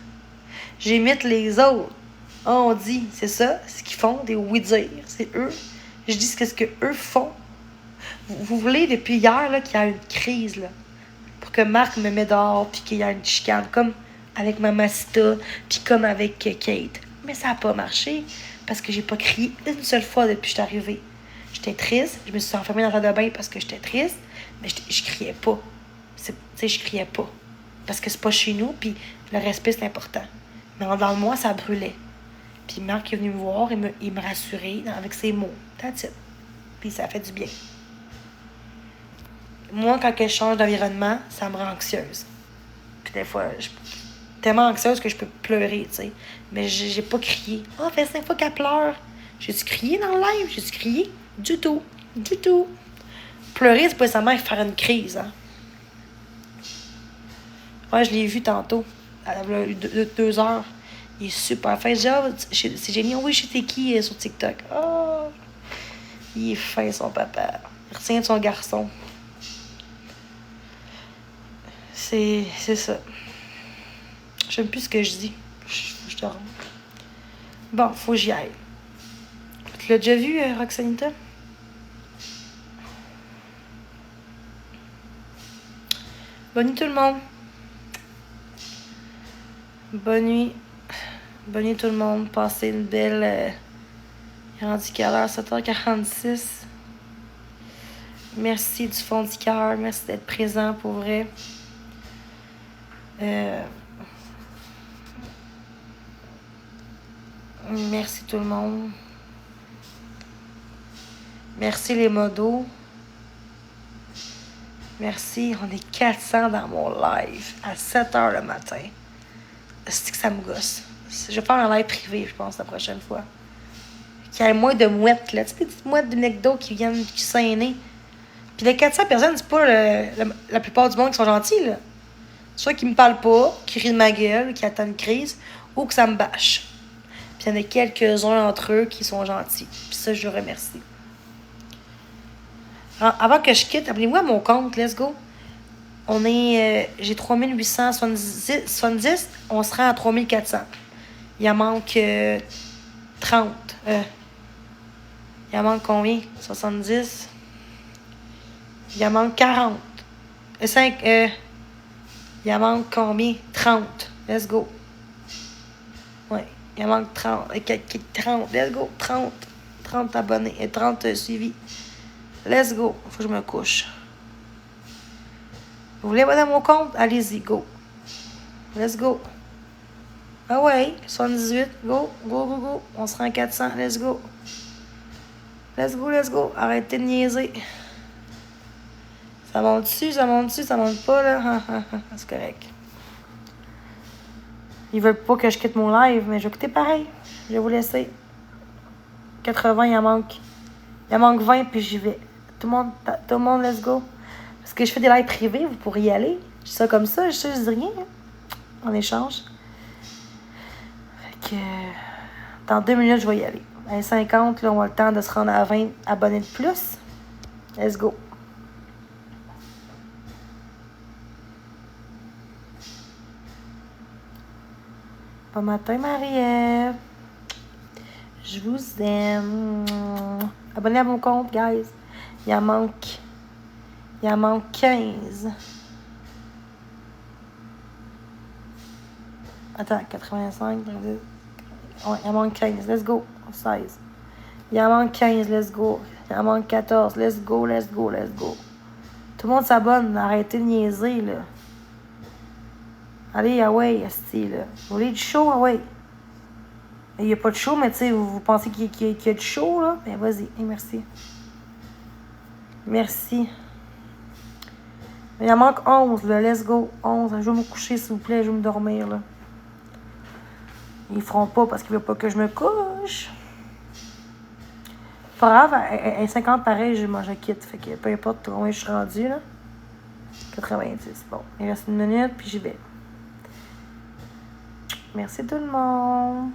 J'imite les autres. On dit, c'est ça, ce qu'ils font, des oui-dire, c'est eux. Je dis ce que eux font. Vous voulez, depuis hier, là, qu'il y a une crise, là, pour que Marc me mette dehors, puis qu'il y a une chicane, comme avec Mamacita, puis comme avec Kate. Mais ça n'a pas marché, parce que j'ai pas crié une seule fois depuis que je suis arrivée. J'étais triste, je me suis enfermée dans la salle de bain parce que j'étais triste, mais je criais pas. Tu sais, je criais pas. Parce que c'est pas chez nous, puis le respect, c'est important. Mais dans le moi, ça brûlait. Puis Marc est venu me voir, il me rassurait avec ses mots. That's it. Puis ça fait du bien. Moi, quand je change d'environnement, ça me rend anxieuse. Puis des fois, je suis tellement anxieuse que je peux pleurer, tu sais. Mais j'ai pas crié. Ah, fait 5 fois qu'elle pleure. J'ai-tu crié dans le live? J'ai-tu crié? Du tout. Du tout. Pleurer, c'est pas nécessairement faire une crise, hein. Ouais, je l'ai vu tantôt. Elle a eu 2 heures. Il est super fin. Je dis, ah, c'est génial. Oui, j'étais qui sur TikTok? Oh, il est fin, son papa. Il retient de son garçon. C'est ça. Je sais plus ce que je dis. Je te rends. Bon, faut que j'y aille. Tu l'as déjà vu, Roxanita? Bonne nuit tout le monde. Bonne nuit. Bonne nuit tout le monde. Passez une belle... Il est rendu quelle heure? 7h46. Merci du fond du cœur. Merci d'être présent pour vrai. Merci tout le monde. Merci les modos. Merci. On est 400 dans mon live à 7h le matin. C'est que ça me gosse. Je vais faire un live privé, je pense, la prochaine fois. Qu'il y ait moins de mouettes, là. Tu sais, des petites mouettes de McDo qui viennent qui s'aîner. Puis les 400 personnes, c'est pas la plupart du monde qui sont gentils, là. Soit qui me parlent pas, qui rient de ma gueule, qui attendent une crise, ou que ça me bâche. Puis il y en a quelques-uns entre eux qui sont gentils. Puis ça, je les remercie. Avant que je quitte, appelez-moi à mon compte, let's go. On est. J'ai 3870, on se rend à 3400. Il en manque 30. Il en manque combien? 70. Il en manque 40. 5. Il en manque combien? 30. Let's go. Ouais. Il en manque 30. 30. Let's go. 30. 30 abonnés et 30 suivis. Let's go. Faut que je me couche. Vous voulez abonner à mon compte? Allez-y. Go. Let's go. Ah ouais. 78. Go. Go, go, go. On se rend à 400. Let's go. Let's go, let's go. Arrêtez de niaiser. Ça monte dessus, ça monte dessus, ça monte pas, là. C'est correct. Ils veulent pas que je quitte mon live, mais je vais quitter pareil. Je vais vous laisser. 80, il en manque. Il en manque 20, puis j'y vais. Tout le monde, let's go. Parce que je fais des lives privés, vous pourriez y aller. Je dis ça comme ça, je dis rien. En échange. Fait que... Dans 2 minutes, je vais y aller. À 50, là, on a le temps de se rendre à 20 abonnés de plus. Let's go. Bon matin, Marie-Ève. Je vous aime. Abonnez à mon compte, guys. Il en manque 15. Attends, 85, 90. Ouais, il en manque 15. Let's go. 16. Il en manque 15. Let's go. Il en manque 14. Let's go, let's go, let's go. Tout le monde s'abonne. Arrêtez de niaiser, là. Allez, ah ouais, asti, là. Vous voulez du show? Ah ouais. Il n'y a pas de show, mais tu sais, vous pensez qu'il y a du show, là? Ben, vas-y. Hey, merci. Merci. Il en manque 11, là. Let's go. 11. Je vais me coucher, s'il vous plaît. Je vais me dormir, là. Ils feront pas parce qu'ils veulent pas que je me couche. Pas grave, à 50 pareil, je quitte. Fait que peu importe combien je suis rendue, là. 90. Bon, il reste 1 minute, puis j'y vais. Merci tout le monde.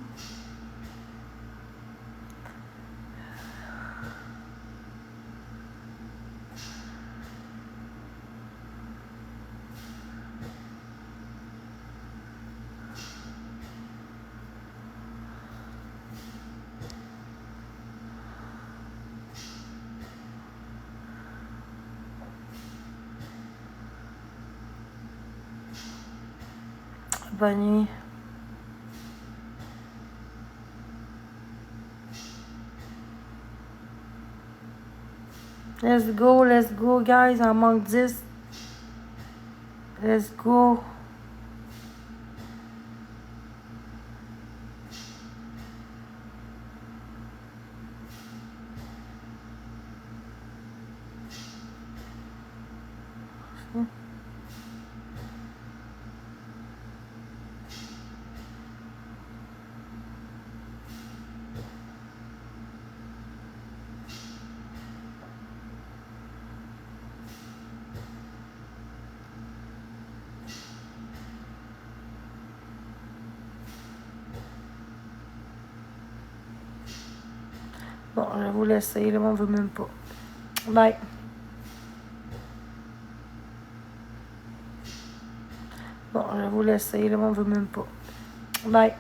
Bonne nuit. Let's go, guys. Il en manque 10. Let's go. Bon, je vais vous laisser. Le monde ne veut même pas. Bye. Bon, je vais vous laisser. Le monde ne veut même pas. Bye.